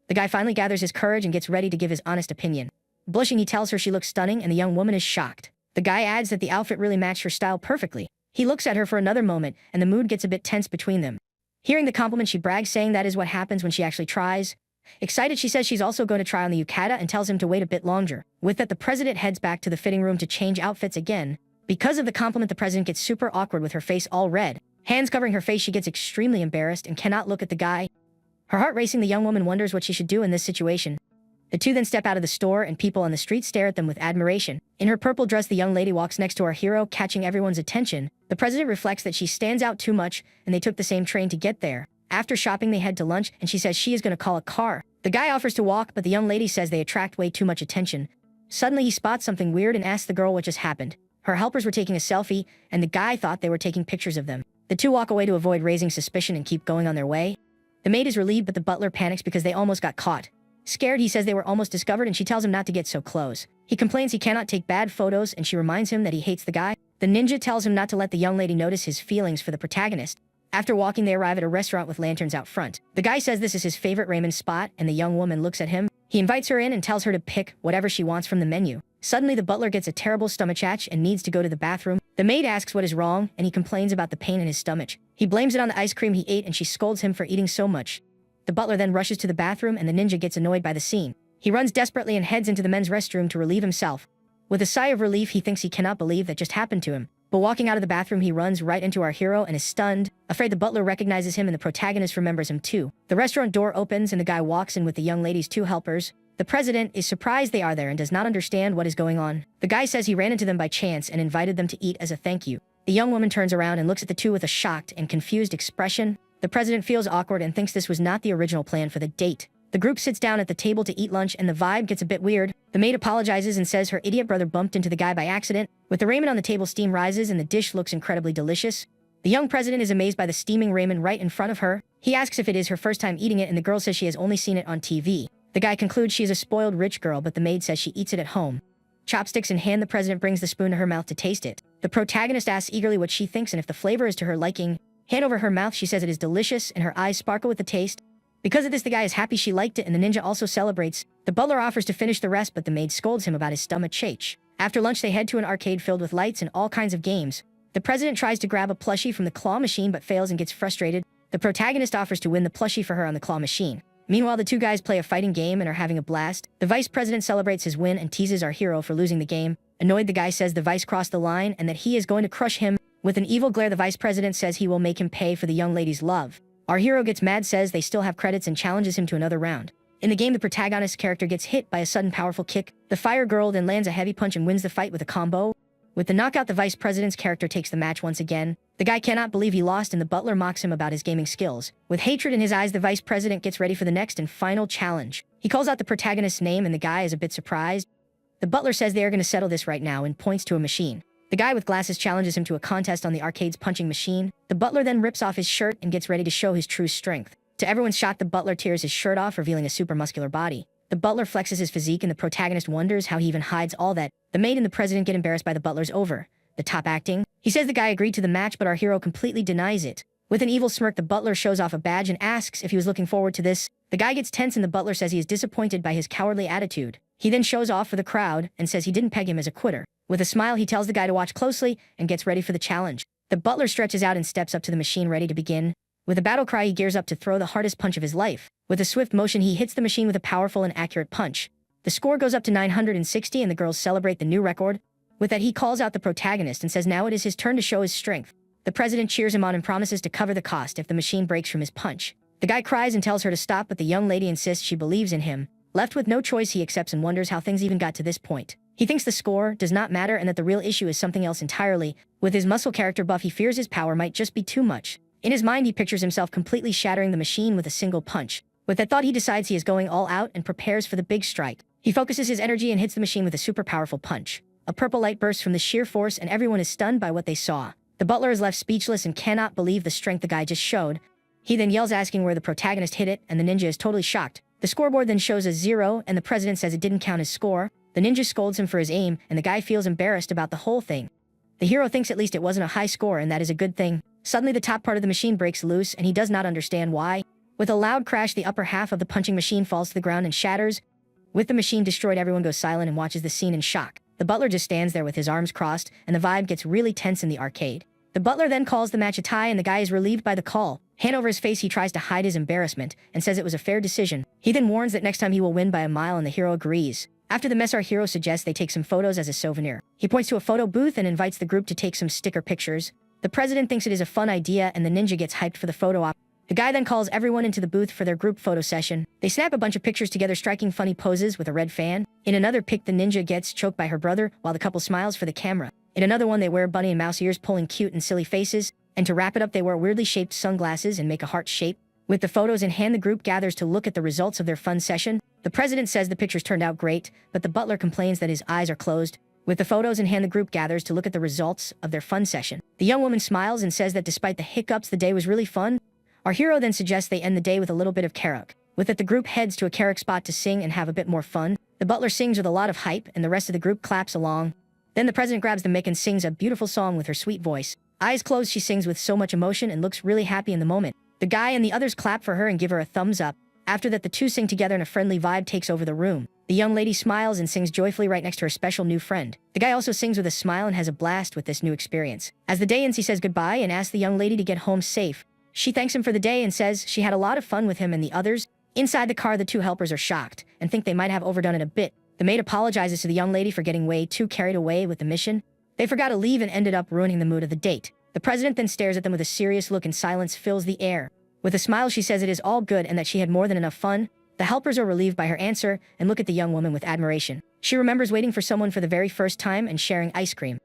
The guy finally gathers his courage and gets ready to give his honest opinion. Blushing, he tells her she looks stunning, and the young woman is shocked. The guy adds that the outfit really matched her style perfectly. He looks at her for another moment, and the mood gets a bit tense between them. Hearing the compliment, she brags, saying that is what happens when she actually tries. Excited, she says she's also going to try on the yukata and tells him to wait a bit longer. With that, the president heads back to the fitting room to change outfits again. Because of the compliment, the president gets super awkward with her face all red. Hands covering her face, she gets extremely embarrassed and cannot look at the guy. Her heart racing, the young woman wonders what she should do in this situation. The two then step out of the store, and people on the street stare at them with admiration. In her purple dress, the young lady walks next to our hero, catching everyone's attention. The president reflects that she stands out too much, and they took the same train to get there. After shopping, they head to lunch, and she says she is going to call a car. The guy offers to walk, but the young lady says they attract way too much attention. Suddenly, he spots something weird and asks the girl what just happened. Her helpers were taking a selfie, and the guy thought they were taking pictures of them. The two walk away to avoid raising suspicion and keep going on their way. The maid is relieved, but the butler panics because they almost got caught. Scared, he says they were almost discovered, and she tells him not to get so close. He complains he cannot take bad photos, and she reminds him that he hates the guy. The ninja tells him not to let the young lady notice his feelings for the protagonist. After walking, they arrive at a restaurant with lanterns out front. The guy says this is his favorite ramen spot, and the young woman looks at him. He invites her in and tells her to pick whatever she wants from the menu. Suddenly, the butler gets a terrible stomachache and needs to go to the bathroom. The maid asks what is wrong, and he complains about the pain in his stomach. He blames it on the ice cream he ate, and she scolds him for eating so much. The butler then rushes to the bathroom, and the ninja gets annoyed by the scene. He runs desperately and heads into the men's restroom to relieve himself. With a sigh of relief, he thinks he cannot believe that just happened to him. But walking out of the bathroom, he runs right into our hero and is stunned. Afraid the butler recognizes him and the protagonist remembers him too. The restaurant door opens and the guy walks in with the young lady's two helpers. The president is surprised they are there and does not understand what is going on. The guy says he ran into them by chance and invited them to eat as a thank you. The young woman turns around and looks at the two with a shocked and confused expression. The president feels awkward and thinks this was not the original plan for the date. The group sits down at the table to eat lunch and the vibe gets a bit weird. The maid apologizes and says her idiot brother bumped into the guy by accident. With the ramen on the table, steam rises and the dish looks incredibly delicious. The young president is amazed by the steaming ramen right in front of her. He asks if it is her first time eating it and the girl says she has only seen it on TV. The guy concludes she is a spoiled rich girl, but the maid says she eats it at home. Chopsticks in hand, the president brings the spoon to her mouth to taste it. The protagonist asks eagerly what she thinks and if the flavor is to her liking. Hand over her mouth, she says it is delicious and her eyes sparkle with the taste. Because of this, the guy is happy she liked it and the ninja also celebrates. The butler offers to finish the rest, but the maid scolds him about his stomachache. After lunch, they head to an arcade filled with lights and all kinds of games. The president tries to grab a plushie from the claw machine but fails and gets frustrated. The protagonist offers to win the plushie for her on the claw machine. Meanwhile, the two guys play a fighting game and are having a blast. The vice president celebrates his win and teases our hero for losing the game. Annoyed, the guy says the vice crossed the line and that he is going to crush him. With an evil glare, the vice president says he will make him pay for the young lady's love. Our hero gets mad, says they still have credits, and challenges him to another round. In the game, the protagonist's character gets hit by a sudden powerful kick. The fire girl then lands a heavy punch and wins the fight with a combo. With the knockout, the vice president's character takes the match once again. The guy cannot believe he lost and the butler mocks him about his gaming skills. With hatred in his eyes, the vice president gets ready for the next and final challenge. He calls out the protagonist's name and the guy is a bit surprised. The butler says they are going to settle this right now and points to a machine. The guy with glasses challenges him to a contest on the arcade's punching machine. The butler then rips off his shirt and gets ready to show his true strength. To everyone's shock, the butler tears his shirt off, revealing a super muscular body. The butler flexes his physique and the protagonist wonders how he even hides all that. The maid and the president get embarrassed by the butler's the top acting. He says the guy agreed to the match, but our hero completely denies it. With an evil smirk, the butler shows off a badge and asks if he was looking forward to this. The guy gets tense and the butler says he is disappointed by his cowardly attitude. He then shows off for the crowd and says he didn't peg him as a quitter. With a smile, he tells the guy to watch closely and gets ready for the challenge. The butler stretches out and steps up to the machine ready to begin. With a battle cry, he gears up to throw the hardest punch of his life. With a swift motion, he hits the machine with a powerful and accurate punch. The score goes up to 960 and the girls celebrate the new record. With that, he calls out the protagonist and says now it is his turn to show his strength. The president cheers him on and promises to cover the cost if the machine breaks from his punch. The guy cries and tells her to stop, but the young lady insists she believes in him. Left with no choice, he accepts and wonders how things even got to this point. He thinks the score does not matter and that the real issue is something else entirely. With his muscle character buff, he fears his power might just be too much. In his mind, he pictures himself completely shattering the machine with a single punch. With that thought, he decides he is going all out and prepares for the big strike. He focuses his energy and hits the machine with a super powerful punch. A purple light bursts from the sheer force and everyone is stunned by what they saw. The butler is left speechless and cannot believe the strength the guy just showed. He then yells asking where the protagonist hit it, and the ninja is totally shocked. The scoreboard then shows a 0 and the president says it didn't count as score. The ninja scolds him for his aim and the guy feels embarrassed about the whole thing. The hero thinks at least it wasn't a high score and that is a good thing. Suddenly the top part of the machine breaks loose and he does not understand why. With a loud crash, the upper half of the punching machine falls to the ground and shatters. With the machine destroyed, everyone goes silent and watches the scene in shock. The butler just stands there with his arms crossed, and the vibe gets really tense in the arcade. The butler then calls the match a tie, and the guy is relieved by the call. Hand over his face, he tries to hide his embarrassment, and says it was a fair decision. He then warns that next time he will win by a mile, and the hero agrees. After the mess, our hero suggests they take some photos as a souvenir. He points to a photo booth and invites the group to take some sticker pictures. The president thinks it is a fun idea, and the ninja gets hyped for the photo op. The guy then calls everyone into the booth for their group photo session. They snap a bunch of pictures together, striking funny poses with a red fan. In another pic, the ninja gets choked by her brother while the couple smiles for the camera. In another one, they wear bunny and mouse ears, pulling cute and silly faces. And to wrap it up, they wear weirdly shaped sunglasses and make a heart shape. With the photos in hand, the group gathers to look at the results of their fun session. The president says the pictures turned out great, but the butler complains that his eyes are closed. With the photos in hand, the group gathers to look at the results of their fun session. The young woman smiles and says that despite the hiccups, the day was really fun. Our hero then suggests they end the day with a little bit of karaoke. With it, the group heads to a karaoke spot to sing and have a bit more fun. The butler sings with a lot of hype, and the rest of the group claps along. Then the president grabs the mic and sings a beautiful song with her sweet voice. Eyes closed, she sings with so much emotion and looks really happy in the moment. The guy and the others clap for her and give her a thumbs up. After that, the two sing together and a friendly vibe takes over the room. The young lady smiles and sings joyfully right next to her special new friend. The guy also sings with a smile and has a blast with this new experience. As the day ends, he says goodbye and asks the young lady to get home safe. She thanks him for the day and says she had a lot of fun with him and the others. Inside the car, the two helpers are shocked and think they might have overdone it a bit. The maid apologizes to the young lady for getting way too carried away with the mission. They forgot to leave and ended up ruining the mood of the date. The president then stares at them with a serious look and silence fills the air. With a smile, she says it is all good and that she had more than enough fun. The helpers are relieved by her answer and look at the young woman with admiration. She remembers waiting for someone for the very first time and sharing ice cream.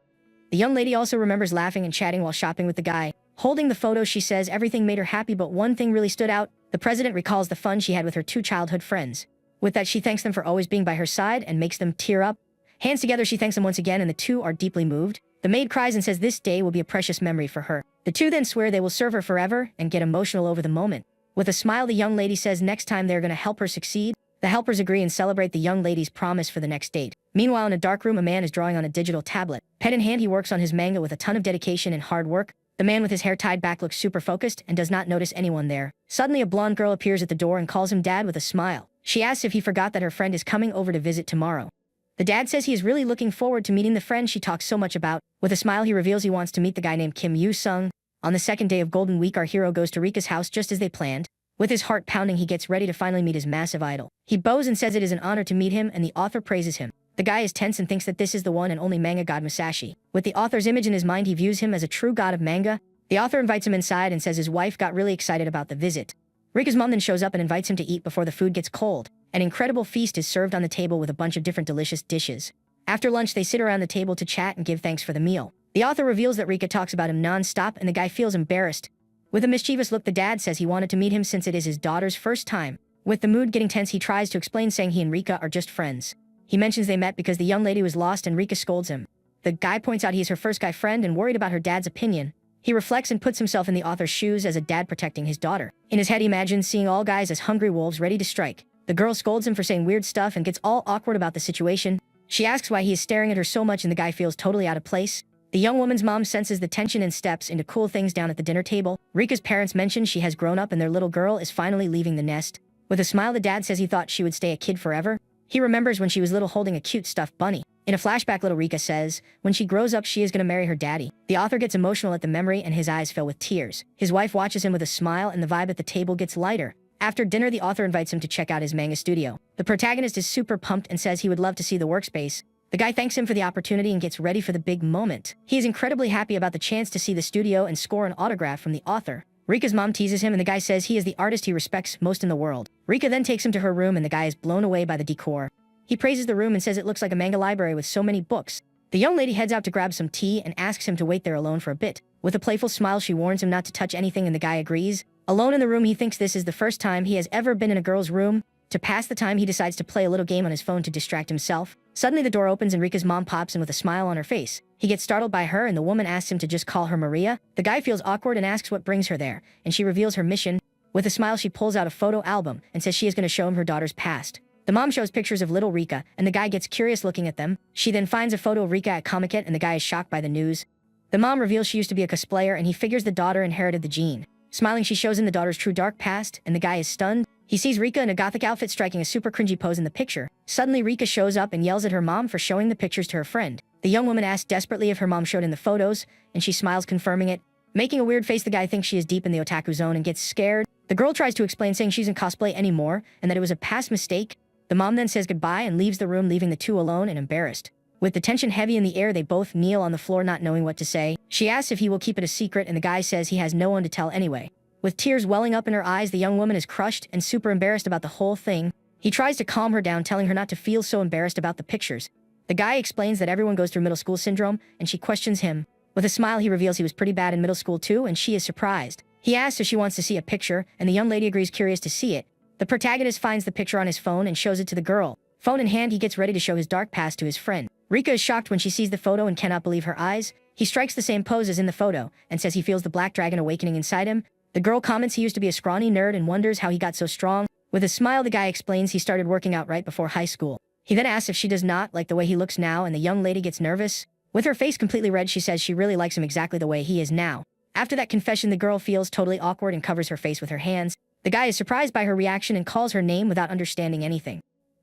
The young lady also remembers laughing and chatting while shopping with the guy. Holding the photo, she says everything made her happy, but one thing really stood out. The president recalls the fun she had with her two childhood friends. With that, she thanks them for always being by her side and makes them tear up. Hands together, she thanks them once again and the two are deeply moved. The maid cries and says this day will be a precious memory for her. The two then swear they will serve her forever and get emotional over the moment. With a smile, the young lady says next time they're going to help her succeed. The helpers agree and celebrate the young lady's promise for the next date. Meanwhile, in a dark room, a man is drawing on a digital tablet. Pen in hand, he works on his manga with a ton of dedication and hard work. The man with his hair tied back looks super focused and does not notice anyone there. Suddenly, a blonde girl appears at the door and calls him dad with a smile. She asks if he forgot that her friend is coming over to visit tomorrow. The dad says he is really looking forward to meeting the friend she talks so much about. With a smile, he reveals he wants to meet the guy named Kim Yu-sung. On the second day of Golden Week, our hero goes to Rika's house just as they planned. With his heart pounding, he gets ready to finally meet his massive idol. He bows and says it is an honor to meet him, and the author praises him. The guy is tense and thinks that this is the one and only manga god Masashi. With the author's image in his mind, he views him as a true god of manga. The author invites him inside and says his wife got really excited about the visit. Rika's mom then shows up and invites him to eat before the food gets cold. An incredible feast is served on the table with a bunch of different delicious dishes. After lunch, they sit around the table to chat and give thanks for the meal. The author reveals that Rika talks about him non-stop and the guy feels embarrassed. With a mischievous look, the dad says he wanted to meet him since it is his daughter's first time. With the mood getting tense, he tries to explain, saying he and Rika are just friends. He mentions they met because the young lady was lost and Rika scolds him. The guy points out he is her first guy friend and worried about her dad's opinion. He reflects and puts himself in the author's shoes as a dad protecting his daughter. In his head, he imagines seeing all guys as hungry wolves ready to strike. The girl scolds him for saying weird stuff and gets all awkward about the situation. She asks why he is staring at her so much and the guy feels totally out of place. The young woman's mom senses the tension and steps in to cool things down at the dinner table. Rika's parents mention she has grown up and their little girl is finally leaving the nest. With a smile, the dad says he thought she would stay a kid forever. He remembers when she was little holding a cute stuffed bunny. In a flashback, little Rika says, when she grows up, she is going to marry her daddy. The author gets emotional at the memory and his eyes fill with tears. His wife watches him with a smile and the vibe at the table gets lighter. After dinner, the author invites him to check out his manga studio. The protagonist is super pumped and says he would love to see the workspace. The guy thanks him for the opportunity and gets ready for the big moment. He is incredibly happy about the chance to see the studio and score an autograph from the author. Rika's mom teases him and the guy says he is the artist he respects most in the world. Rika then takes him to her room and the guy is blown away by the decor. He praises the room and says it looks like a manga library with so many books. The young lady heads out to grab some tea and asks him to wait there alone for a bit. With a playful smile, she warns him not to touch anything and the guy agrees. Alone in the room, he thinks this is the first time he has ever been in a girl's room. To pass the time, he decides to play a little game on his phone to distract himself. Suddenly, the door opens and Rika's mom pops in with a smile on her face. He gets startled by her and the woman asks him to just call her Maria. The guy feels awkward and asks what brings her there, and she reveals her mission. With a smile, she pulls out a photo album and says she is going to show him her daughter's past. The mom shows pictures of little Rika, and the guy gets curious looking at them. She then finds a photo of Rika at Comiket and the guy is shocked by the news. The mom reveals she used to be a cosplayer and he figures the daughter inherited the gene. Smiling, she shows him the daughter's true dark past, and the guy is stunned. He sees Rika in a gothic outfit striking a super cringy pose in the picture. Suddenly, Rika shows up and yells at her mom for showing the pictures to her friend. The young woman asks desperately if her mom showed in the photos, and she smiles confirming it. Making a weird face, the guy thinks she is deep in the otaku zone and gets scared. The girl tries to explain, saying she isn't cosplay anymore and that it was a past mistake. The mom then says goodbye and leaves the room, leaving the two alone and embarrassed. With the tension heavy in the air, they both kneel on the floor not knowing what to say. She asks if he will keep it a secret and the guy says he has no one to tell anyway. With tears welling up in her eyes, the young woman is crushed and super embarrassed about the whole thing. He tries to calm her down, telling her not to feel so embarrassed about the pictures. The guy explains that everyone goes through middle school syndrome, and she questions him. With a smile, he reveals he was pretty bad in middle school too, and she is surprised. He asks if she wants to see a picture, and the young lady agrees, curious to see it. The protagonist finds the picture on his phone and shows it to the girl. Phone in hand, he gets ready to show his dark past to his friend. Rika is shocked when she sees the photo and cannot believe her eyes. He strikes the same pose as in the photo, and says he feels the black dragon awakening inside him. The girl comments he used to be a scrawny nerd and wonders how he got so strong. With a smile, the guy explains he started working out right before high school. He then asks if she does not like the way he looks now, and the young lady gets nervous. With her face completely red, she says she really likes him exactly the way he is now. After that confession, the girl feels totally awkward and covers her face with her hands. The guy is surprised by her reaction and calls her name without understanding anything.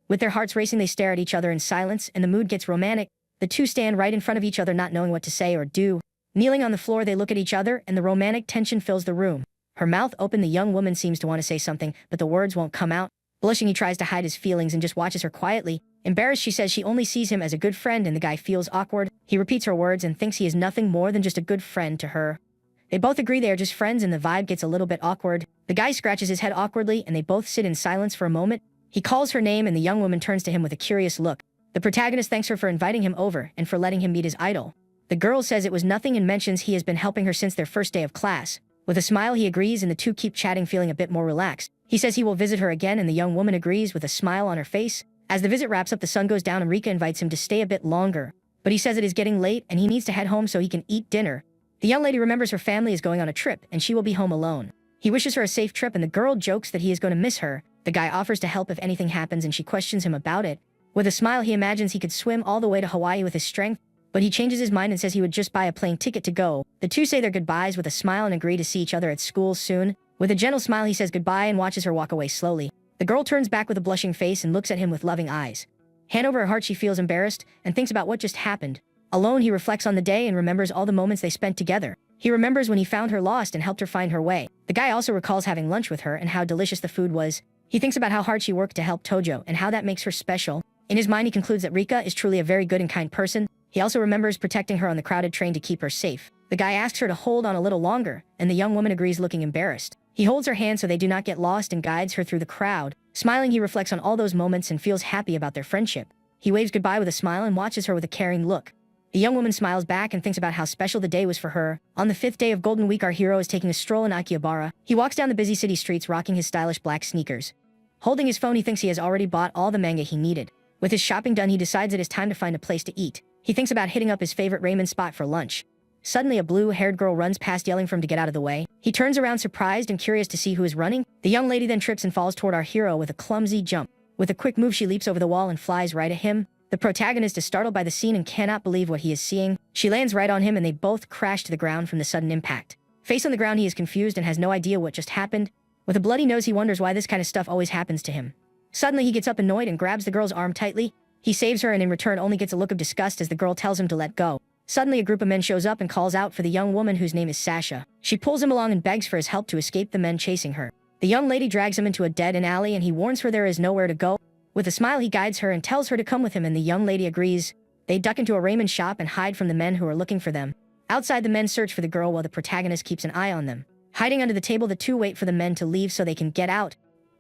With their hearts racing, they stare at each other in silence, and the mood gets romantic. The two stand right in front of each other, not knowing what to say or do. Kneeling on the floor, they look at each other, and the romantic tension fills the room. Her mouth open, the young woman seems to want to say something, but the words won't come out. Blushing, he tries to hide his feelings and just watches her quietly. Embarrassed, she says she only sees him as a good friend, and the guy feels awkward. He repeats her words and thinks he is nothing more than just a good friend to her. They both agree they are just friends, and the vibe gets a little bit awkward. The guy scratches his head awkwardly, and they both sit in silence for a moment. He calls her name, and the young woman turns to him with a curious look. The protagonist thanks her for inviting him over and for letting him meet his idol. The girl says it was nothing and mentions he has been helping her since their first day of class. With a smile, he agrees, and the two keep chatting, feeling a bit more relaxed. He says he will visit her again, and the young woman agrees with a smile on her face. As the visit wraps up, the sun goes down, and Rika invites him to stay a bit longer. But he says it is getting late, and he needs to head home so he can eat dinner. The young lady remembers her family is going on a trip, and she will be home alone. He wishes her a safe trip, and the girl jokes that he is going to miss her. The guy offers to help if anything happens, and she questions him about it. With a smile, he imagines he could swim all the way to Hawaii with his strength, but he changes his mind and says he would just buy a plane ticket to go. The two say their goodbyes with a smile and agree to see each other at school soon. With a gentle smile, he says goodbye and watches her walk away slowly. The girl turns back with a blushing face and looks at him with loving eyes. Hand over her heart, she feels embarrassed and thinks about what just happened. Alone, he reflects on the day and remembers all the moments they spent together. He remembers when he found her lost and helped her find her way. The guy also recalls having lunch with her and how delicious the food was. He thinks about how hard she worked to help Tojo and how that makes her special. In his mind, he concludes that Rika is truly a very good and kind person. He also remembers protecting her on the crowded train to keep her safe. The guy asks her to hold on a little longer, and the young woman agrees, looking embarrassed. He holds her hand so they do not get lost and guides her through the crowd. Smiling, he reflects on all those moments and feels happy about their friendship. He waves goodbye with a smile and watches her with a caring look. The young woman smiles back and thinks about how special the day was for her. On the 5th day of Golden Week, our hero is taking a stroll in Akihabara. He walks down the busy city streets rocking his stylish black sneakers. Holding his phone, he thinks he has already bought all the manga he needed. With his shopping done, he decides it is time to find a place to eat. He thinks about hitting up his favorite ramen spot for lunch. Suddenly, a blue-haired girl runs past, yelling for him to get out of the way. He turns around, surprised and curious to see who is running. The young lady then trips and falls toward our hero with a clumsy jump. With a quick move, she leaps over the wall and flies right at him. The protagonist is startled by the scene and cannot believe what he is seeing. She lands right on him, and they both crash to the ground from the sudden impact. Face on the ground, he is confused and has no idea what just happened. With a bloody nose, he wonders why this kind of stuff always happens to him. Suddenly, he gets up annoyed and grabs the girl's arm tightly. He saves her and in return only gets a look of disgust as the girl tells him to let go. Suddenly, a group of men shows up and calls out for the young woman whose name is Sasha. She pulls him along and begs for his help to escape the men chasing her. The young lady drags him into a dead-end alley, and he warns her there is nowhere to go. With a smile, he guides her and tells her to come with him, and the young lady agrees. They duck into a ramen shop and hide from the men who are looking for them. Outside, the men search for the girl while the protagonist keeps an eye on them. Hiding under the table, the two wait for the men to leave so they can get out.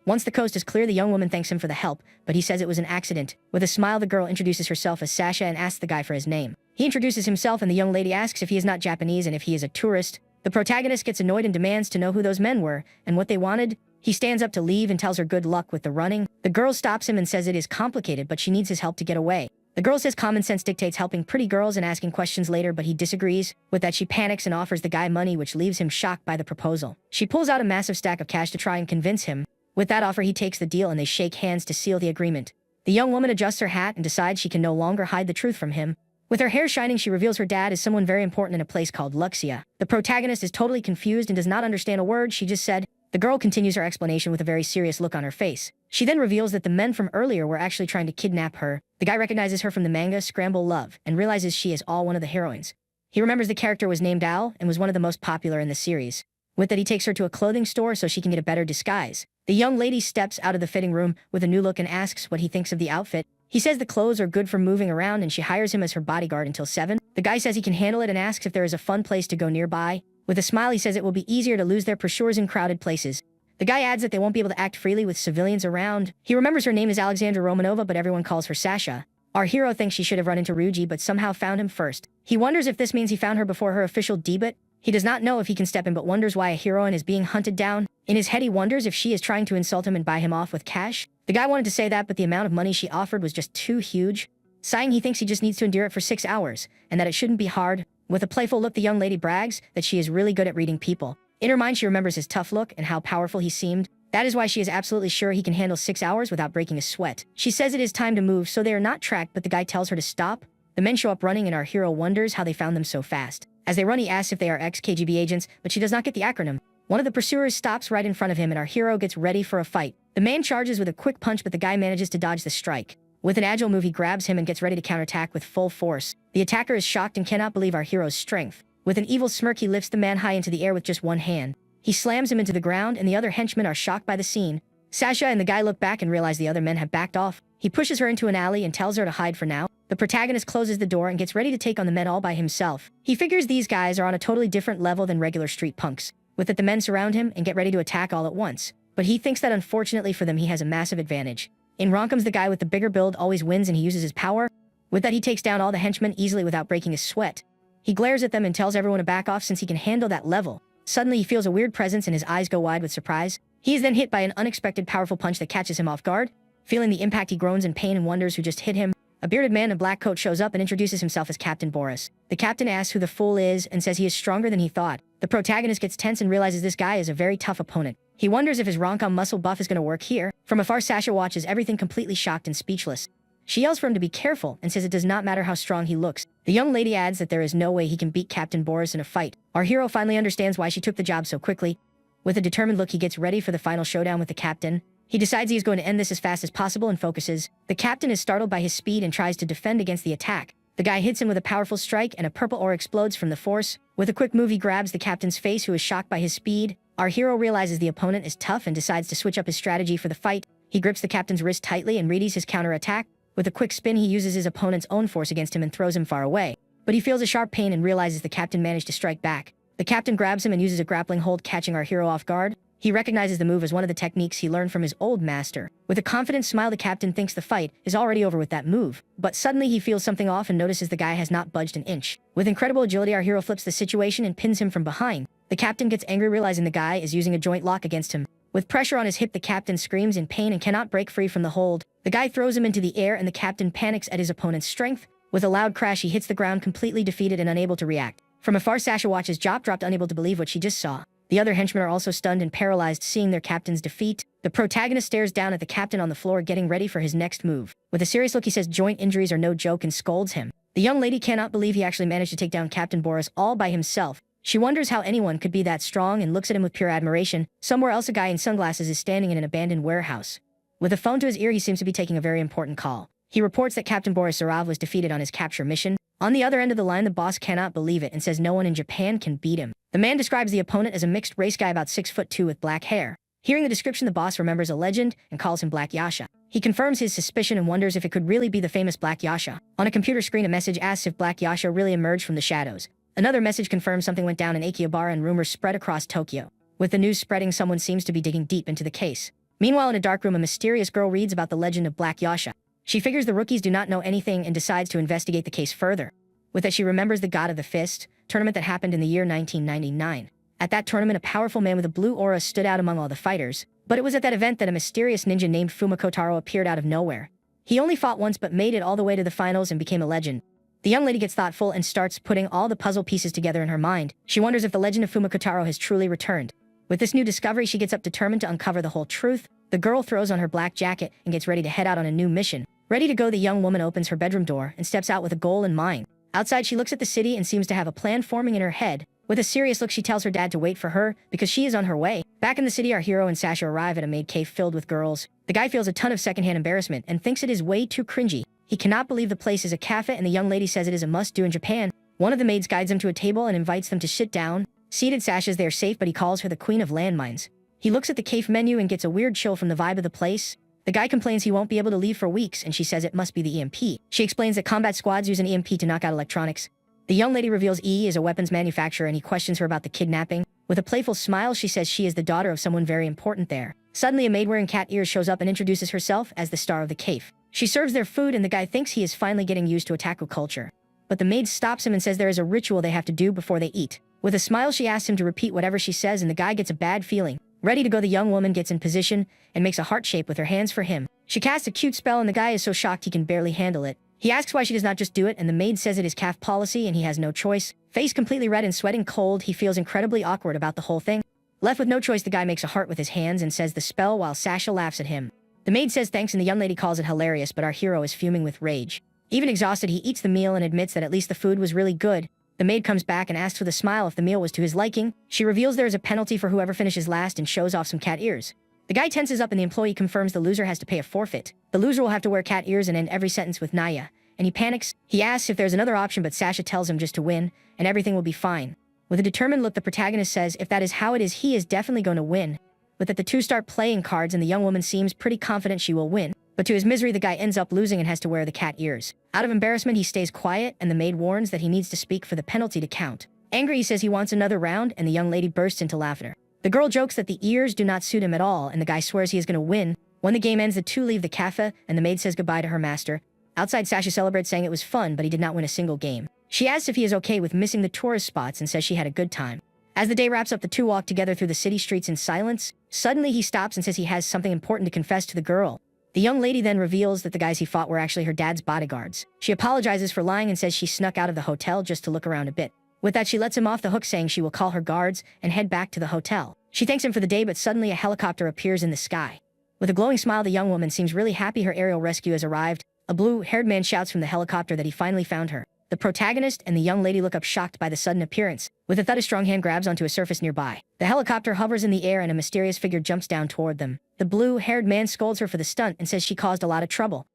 Once the coast is clear, the young woman thanks him for the help, but he says it was an accident. With a smile, the girl introduces herself as Sasha and asks the guy for his name. He introduces himself, and the young lady asks if he is not Japanese and if he is a tourist. The protagonist gets annoyed and demands to know who those men were and what they wanted. He stands up to leave and tells her good luck with the running. The girl stops him and says it is complicated, but she needs his help to get away. The girl says common sense dictates helping pretty girls and asking questions later, but he disagrees. With that, she panics and offers the guy money, which leaves him shocked by the proposal. She pulls out a massive stack of cash to try and convince him. With that offer, he takes the deal and they shake hands to seal the agreement. The young woman adjusts her hat and decides she can no longer hide the truth from him. With her hair shining, she reveals her dad is someone very important in a place called Luxia. The protagonist is totally confused and does not understand a word she just said. The girl continues her explanation with a very serious look on her face. She then reveals that the men from earlier were actually trying to kidnap her. The guy recognizes her from the manga Scramble Love and realizes she is all one of the heroines. He remembers the character was named Al and was one of the most popular in the series. With that, he takes her to a clothing store so she can get a better disguise. The young lady steps out of the fitting room with a new look and asks what he thinks of the outfit. He says the clothes are good for moving around, and she hires him as her bodyguard until 7. The guy says he can handle it and asks if there is a fun place to go nearby. With a smile, he says it will be easier to lose their brochures in crowded places. The guy adds that they won't be able to act freely with civilians around. He remembers her name is Alexandra Romanova, but everyone calls her Sasha. Our hero thinks she should have run into Ryuji, but somehow found him first. He wonders if this means he found her before her official debut. He does not know if he can step in, but wonders why a heroine is being hunted down. In his head, he wonders if she is trying to insult him and buy him off with cash. The guy wanted to say that, but the amount of money she offered was just too huge. Sighing, he thinks he just needs to endure it for 6 hours, and that it shouldn't be hard. With a playful look, the young lady brags that she is really good at reading people. In her mind, she remembers his tough look and how powerful he seemed. That is why she is absolutely sure he can handle 6 hours without breaking a sweat. She says it is time to move, so they are not tracked, but the guy tells her to stop. The men show up running and our hero wonders how they found them so fast. As they run, he asks if they are ex-KGB agents, but she does not get the acronym. One of the pursuers stops right in front of him and our hero gets ready for a fight. The man charges with a quick punch, but the guy manages to dodge the strike. With an agile move, he grabs him and gets ready to counterattack with full force. The attacker is shocked and cannot believe our hero's strength. With an evil smirk, he lifts the man high into the air with just one hand. He slams him into the ground, and the other henchmen are shocked by the scene. Sasha and the guy look back and realize the other men have backed off. He pushes her into an alley and tells her to hide for now. The protagonist closes the door and gets ready to take on the men all by himself. He figures these guys are on a totally different level than regular street punks. With it, the men surround him and get ready to attack all at once. But he thinks that unfortunately for them, he has a massive advantage. In Ronkums, the guy with the bigger build always wins and he uses his power. With that, he takes down all the henchmen easily without breaking a sweat. He glares at them and tells everyone to back off since he can handle that level. Suddenly, he feels a weird presence and his eyes go wide with surprise. He is then hit by an unexpected powerful punch that catches him off guard. Feeling the impact, he groans in pain and wonders who just hit him. A bearded man in a black coat shows up and introduces himself as Captain Boris. The captain asks who the fool is and says he is stronger than he thought. The protagonist gets tense and realizes this guy is a very tough opponent. He wonders if his rom-com muscle buff is going to work here. From afar, Sasha watches everything completely shocked and speechless. She yells for him to be careful and says it does not matter how strong he looks. The young lady adds that there is no way he can beat Captain Boris in a fight. Our hero finally understands why she took the job so quickly. With a determined look, he gets ready for the final showdown with the captain. He decides he is going to end this as fast as possible and focuses. The captain is startled by his speed and tries to defend against the attack. The guy hits him with a powerful strike and a purple ore explodes from the force. With a quick move, he grabs the captain's face, who is shocked by his speed. Our hero realizes the opponent is tough and decides to switch up his strategy for the fight. He grips the captain's wrist tightly and readies his counterattack. With a quick spin, he uses his opponent's own force against him and throws him far away. But he feels a sharp pain and realizes the captain managed to strike back. The captain grabs him and uses a grappling hold, catching our hero off guard. He recognizes the move as one of the techniques he learned from his old master. With a confident smile, the captain thinks the fight is already over with that move. But suddenly he feels something off and notices the guy has not budged an inch. With incredible agility, our hero flips the situation and pins him from behind. The captain gets angry, realizing the guy is using a joint lock against him. With pressure on his hip, the captain screams in pain and cannot break free from the hold. The guy throws him into the air and the captain panics at his opponent's strength. With a loud crash, he hits the ground completely defeated and unable to react. From afar, Sasha watches jaw dropped, unable to believe what she just saw. The other henchmen are also stunned and paralyzed, seeing their captain's defeat. The protagonist stares down at the captain on the floor, getting ready for his next move. With a serious look, he says joint injuries are no joke and scolds him. The young lady cannot believe he actually managed to take down Captain Boris all by himself. She wonders how anyone could be that strong and looks at him with pure admiration. Somewhere else, a guy in sunglasses is standing in an abandoned warehouse. With a phone to his ear, he seems to be taking a very important call. He reports that Captain Boris Zarov was defeated on his capture mission. On the other end of the line, the boss cannot believe it and says no one in Japan can beat him. The man describes the opponent as a mixed-race guy about 6'2" with black hair. Hearing the description, the boss remembers a legend and calls him Black Yasha. He confirms his suspicion and wonders if it could really be the famous Black Yasha. On a computer screen, a message asks if Black Yasha really emerged from the shadows. Another message confirms something went down in Akihabara and rumors spread across Tokyo. With the news spreading, someone seems to be digging deep into the case. Meanwhile, in a dark room, a mysterious girl reads about the legend of Black Yasha. She figures the rookies do not know anything and decides to investigate the case further. With that, she remembers the God of the Fist tournament that happened in the year 1999. At that tournament, a powerful man with a blue aura stood out among all the fighters. But it was at that event that a mysterious ninja named Fumiko Taro appeared out of nowhere. He only fought once but made it all the way to the finals and became a legend. The young lady gets thoughtful and starts putting all the puzzle pieces together in her mind. She wonders if the legend of Fumiko Taro has truly returned. With this new discovery, she gets up determined to uncover the whole truth. The girl throws on her black jacket and gets ready to head out on a new mission. Ready to go, the young woman opens her bedroom door and steps out with a goal in mind. Outside, she looks at the city and seems to have a plan forming in her head. With a serious look, she tells her dad to wait for her because she is on her way. Back in the city, our hero and Sasha arrive at a maid cave filled with girls. The guy feels a ton of secondhand embarrassment and thinks it is way too cringy. He cannot believe the place is a cafe and the young lady says it is a must-do in Japan. One of the maids guides them to a table and invites them to sit down. Seated, Sasha is there safe, but he calls her the queen of landmines. He looks at the cave menu and gets a weird chill from the vibe of the place. The guy complains he won't be able to leave for weeks and she says it must be the EMP. She explains that combat squads use an EMP to knock out electronics. The young lady reveals E is a weapons manufacturer and he questions her about the kidnapping. With a playful smile, she says she is the daughter of someone very important there. Suddenly, a maid wearing cat ears shows up and introduces herself as the star of the cave. She serves their food and the guy thinks he is finally getting used to otaku culture. But the maid stops him and says there is a ritual they have to do before they eat. With a smile, she asks him to repeat whatever she says and the guy gets a bad feeling. Ready to go, the young woman gets in position and makes a heart shape with her hands for him. She casts a cute spell and the guy is so shocked he can barely handle it. He asks why she does not just do it and the maid says it is CAF policy and he has no choice. Face completely red and sweating cold, he feels incredibly awkward about the whole thing. Left with no choice, the guy makes a heart with his hands and says the spell while Sasha laughs at him. The maid says thanks and the young lady calls it hilarious, but our hero is fuming with rage. Even exhausted, he eats the meal and admits that at least the food was really good. The maid comes back and asks with a smile if the meal was to his liking. She reveals there is a penalty for whoever finishes last and shows off some cat ears. The guy tenses up and the employee confirms the loser has to pay a forfeit. The loser will have to wear cat ears and end every sentence with Naya. And he panics. He asks if there's another option, but Sasha tells him just to win, and everything will be fine. With a determined look, the protagonist says if that is how it is, he is definitely going to win. But that the two start playing cards and the young woman seems pretty confident she will win. But to his misery, the guy ends up losing and has to wear the cat ears. Out of embarrassment, he stays quiet, and the maid warns that he needs to speak for the penalty to count. Angry, he says he wants another round, and the young lady bursts into laughter. The girl jokes that the ears do not suit him at all, and the guy swears he is going to win. When the game ends, the two leave the cafe, and the maid says goodbye to her master. Outside, Sasha celebrates, saying it was fun, but he did not win a single game. She asks if he is okay with missing the tourist spots and says she had a good time. As the day wraps up, the two walk together through the city streets in silence. Suddenly, he stops and says he has something important to confess to the girl. The young lady then reveals that the guys he fought were actually her dad's bodyguards. She apologizes for lying and says she snuck out of the hotel just to look around a bit. With that, she lets him off the hook, saying she will call her guards and head back to the hotel. She thanks him for the day, but suddenly a helicopter appears in the sky. With a glowing smile, the young woman seems really happy her aerial rescue has arrived. A blue-haired man shouts from the helicopter that he finally found her. The protagonist and the young lady look up, shocked by the sudden appearance. With a thud, a strong hand grabs onto a surface nearby. The helicopter hovers in the air and a mysterious figure jumps down toward them. The blue-haired man scolds her for the stunt and says she caused a lot of trouble.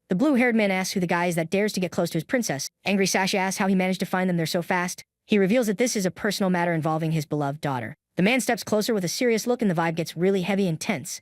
The blue-haired man asks who the guy is that dares to get close to his princess. Angry, Sasha asks how he managed to find them there so fast. He reveals that this is a personal matter involving his beloved daughter. The man steps closer with a serious look and the vibe gets really heavy and tense.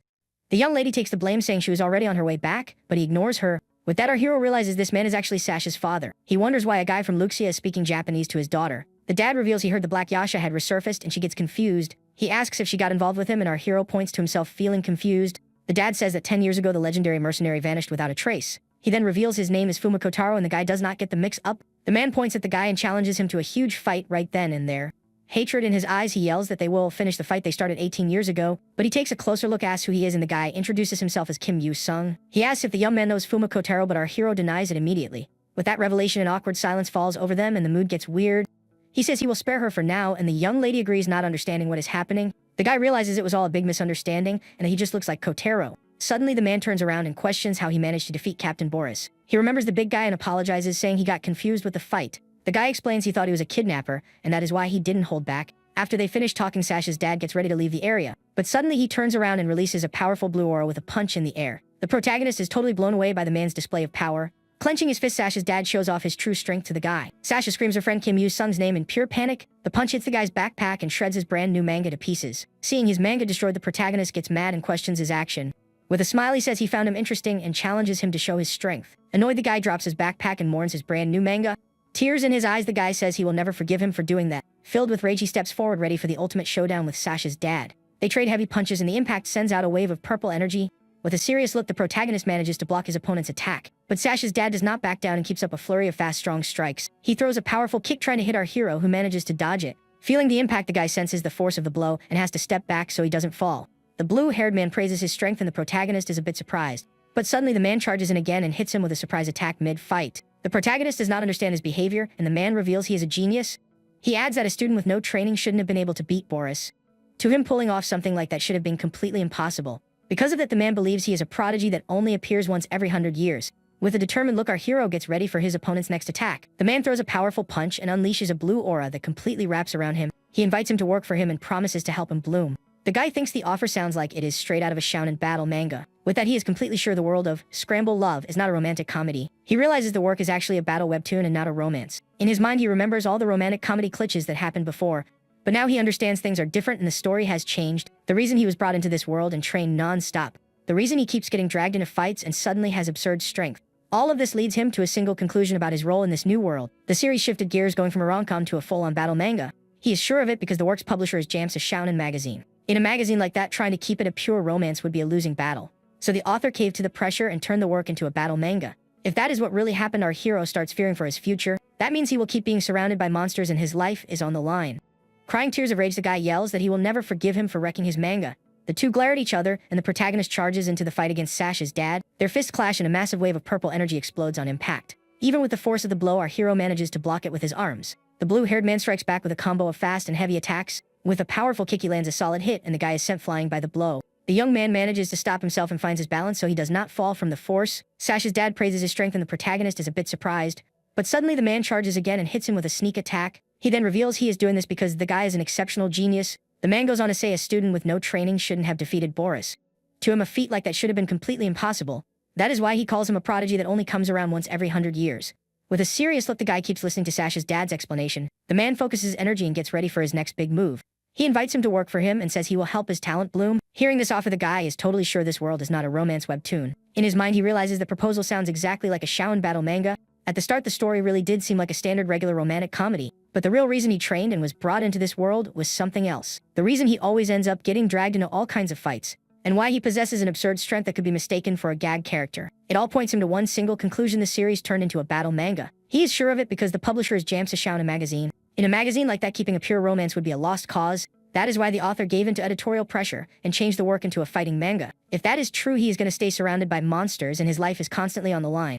The young lady takes the blame, saying she was already on her way back, but he ignores her. With that, our hero realizes this man is actually Sasha's father. He wonders why a guy from Luxia is speaking Japanese to his daughter. The dad reveals he heard the Black Yasha had resurfaced and she gets confused. He asks if she got involved with him and our hero points to himself feeling confused. The dad says that 10 years ago the legendary mercenary vanished without a trace. He then reveals his name is Fumiko Taro and the guy does not get the mix up. The man points at the guy and challenges him to a huge fight right then and there. Hatred in his eyes, he yells that they will finish the fight they started 18 years ago, but he takes a closer look, asks who he is, and the guy introduces himself as Kim Yu-sung. He asks if the young man knows Fumiko Taro, but our hero denies it immediately. With that revelation, an awkward silence falls over them and the mood gets weird. He says he will spare her for now, and the young lady agrees, not understanding what is happening. The guy realizes it was all a big misunderstanding and that he just looks like Kotaro. Suddenly, the man turns around and questions how he managed to defeat Captain Boris. He remembers the big guy and apologizes, saying he got confused with the fight. The guy explains he thought he was a kidnapper, and that is why he didn't hold back. After they finish talking, Sasha's dad gets ready to leave the area, but suddenly he turns around and releases a powerful blue aura with a punch in the air. The protagonist is totally blown away by the man's display of power. Clenching his fist, Sasha's dad shows off his true strength to the guy. Sasha screams her friend Kim Yu-sung's name in pure panic. The punch hits the guy's backpack and shreds his brand new manga to pieces. Seeing his manga destroyed, the protagonist gets mad and questions his action. With a smile, he says he found him interesting and challenges him to show his strength. Annoyed, the guy drops his backpack and mourns his brand new manga. Tears in his eyes, the guy says he will never forgive him for doing that. Filled with rage, he steps forward, ready for the ultimate showdown with Sasha's dad. They trade heavy punches and the impact sends out a wave of purple energy. With a serious look, the protagonist manages to block his opponent's attack. But Sasha's dad does not back down and keeps up a flurry of fast, strong strikes. He throws a powerful kick trying to hit our hero, who manages to dodge it. Feeling the impact, the guy senses the force of the blow and has to step back so he doesn't fall. The blue-haired man praises his strength and the protagonist is a bit surprised. But suddenly the man charges in again and hits him with a surprise attack mid-fight. The protagonist does not understand his behavior, and the man reveals he is a genius. He adds that a student with no training shouldn't have been able to beat Boris. To him, pulling off something like that should have been completely impossible. Because of that, the man believes he is a prodigy that only appears once every 100 years. With a determined look, our hero gets ready for his opponent's next attack. The man throws a powerful punch and unleashes a blue aura that completely wraps around him. He invites him to work for him and promises to help him bloom. The guy thinks the offer sounds like it is straight out of a shounen battle manga. With that, he is completely sure the world of Scramble Love is not a romantic comedy. He realizes the work is actually a battle webtoon and not a romance. In his mind, he remembers all the romantic comedy cliches that happened before, but now he understands things are different and the story has changed. The reason he was brought into this world and trained non-stop. The reason he keeps getting dragged into fights and suddenly has absurd strength. All of this leads him to a single conclusion about his role in this new world. The series shifted gears, going from a rom-com to a full-on battle manga. He is sure of it because the work's publisher is Jamsa Shounen magazine. In a magazine like that, trying to keep it a pure romance would be a losing battle. So the author caved to the pressure and turned the work into a battle manga. If that is what really happened, our hero starts fearing for his future. That means he will keep being surrounded by monsters and his life is on the line. Crying tears of rage, the guy yells that he will never forgive him for wrecking his manga. The two glare at each other, and the protagonist charges into the fight against Sasha's dad. Their fists clash and a massive wave of purple energy explodes on impact. Even with the force of the blow, our hero manages to block it with his arms. The blue-haired man strikes back with a combo of fast and heavy attacks. With a powerful kick, he lands a solid hit, and the guy is sent flying by the blow. The young man manages to stop himself and finds his balance so he does not fall from the force. Sash's dad praises his strength and the protagonist is a bit surprised. But suddenly the man charges again and hits him with a sneak attack. He then reveals he is doing this because the guy is an exceptional genius. The man goes on to say a student with no training shouldn't have defeated Boris. To him, a feat like that should have been completely impossible. That is why he calls him a prodigy that only comes around once every 100 years. With a serious look, the guy keeps listening to Sash's dad's explanation. The man focuses his energy and gets ready for his next big move. He invites him to work for him and says he will help his talent bloom. Hearing this offer, the guy is totally sure this world is not a romance webtoon. In his mind, he realizes the proposal sounds exactly like a shonen battle manga. At the start, the story really did seem like a standard regular romantic comedy. But the real reason he trained and was brought into this world was something else. The reason he always ends up getting dragged into all kinds of fights. And why he possesses an absurd strength that could be mistaken for a gag character. It all points him to one single conclusion: the series turned into a battle manga. He is sure of it because the publisher is Jamsa Shonen magazine. In a magazine like that, keeping a pure romance would be a lost cause. That is why the author gave in to editorial pressure and changed the work into a fighting manga. If that is true, he is going to stay surrounded by monsters and his life is constantly on the line.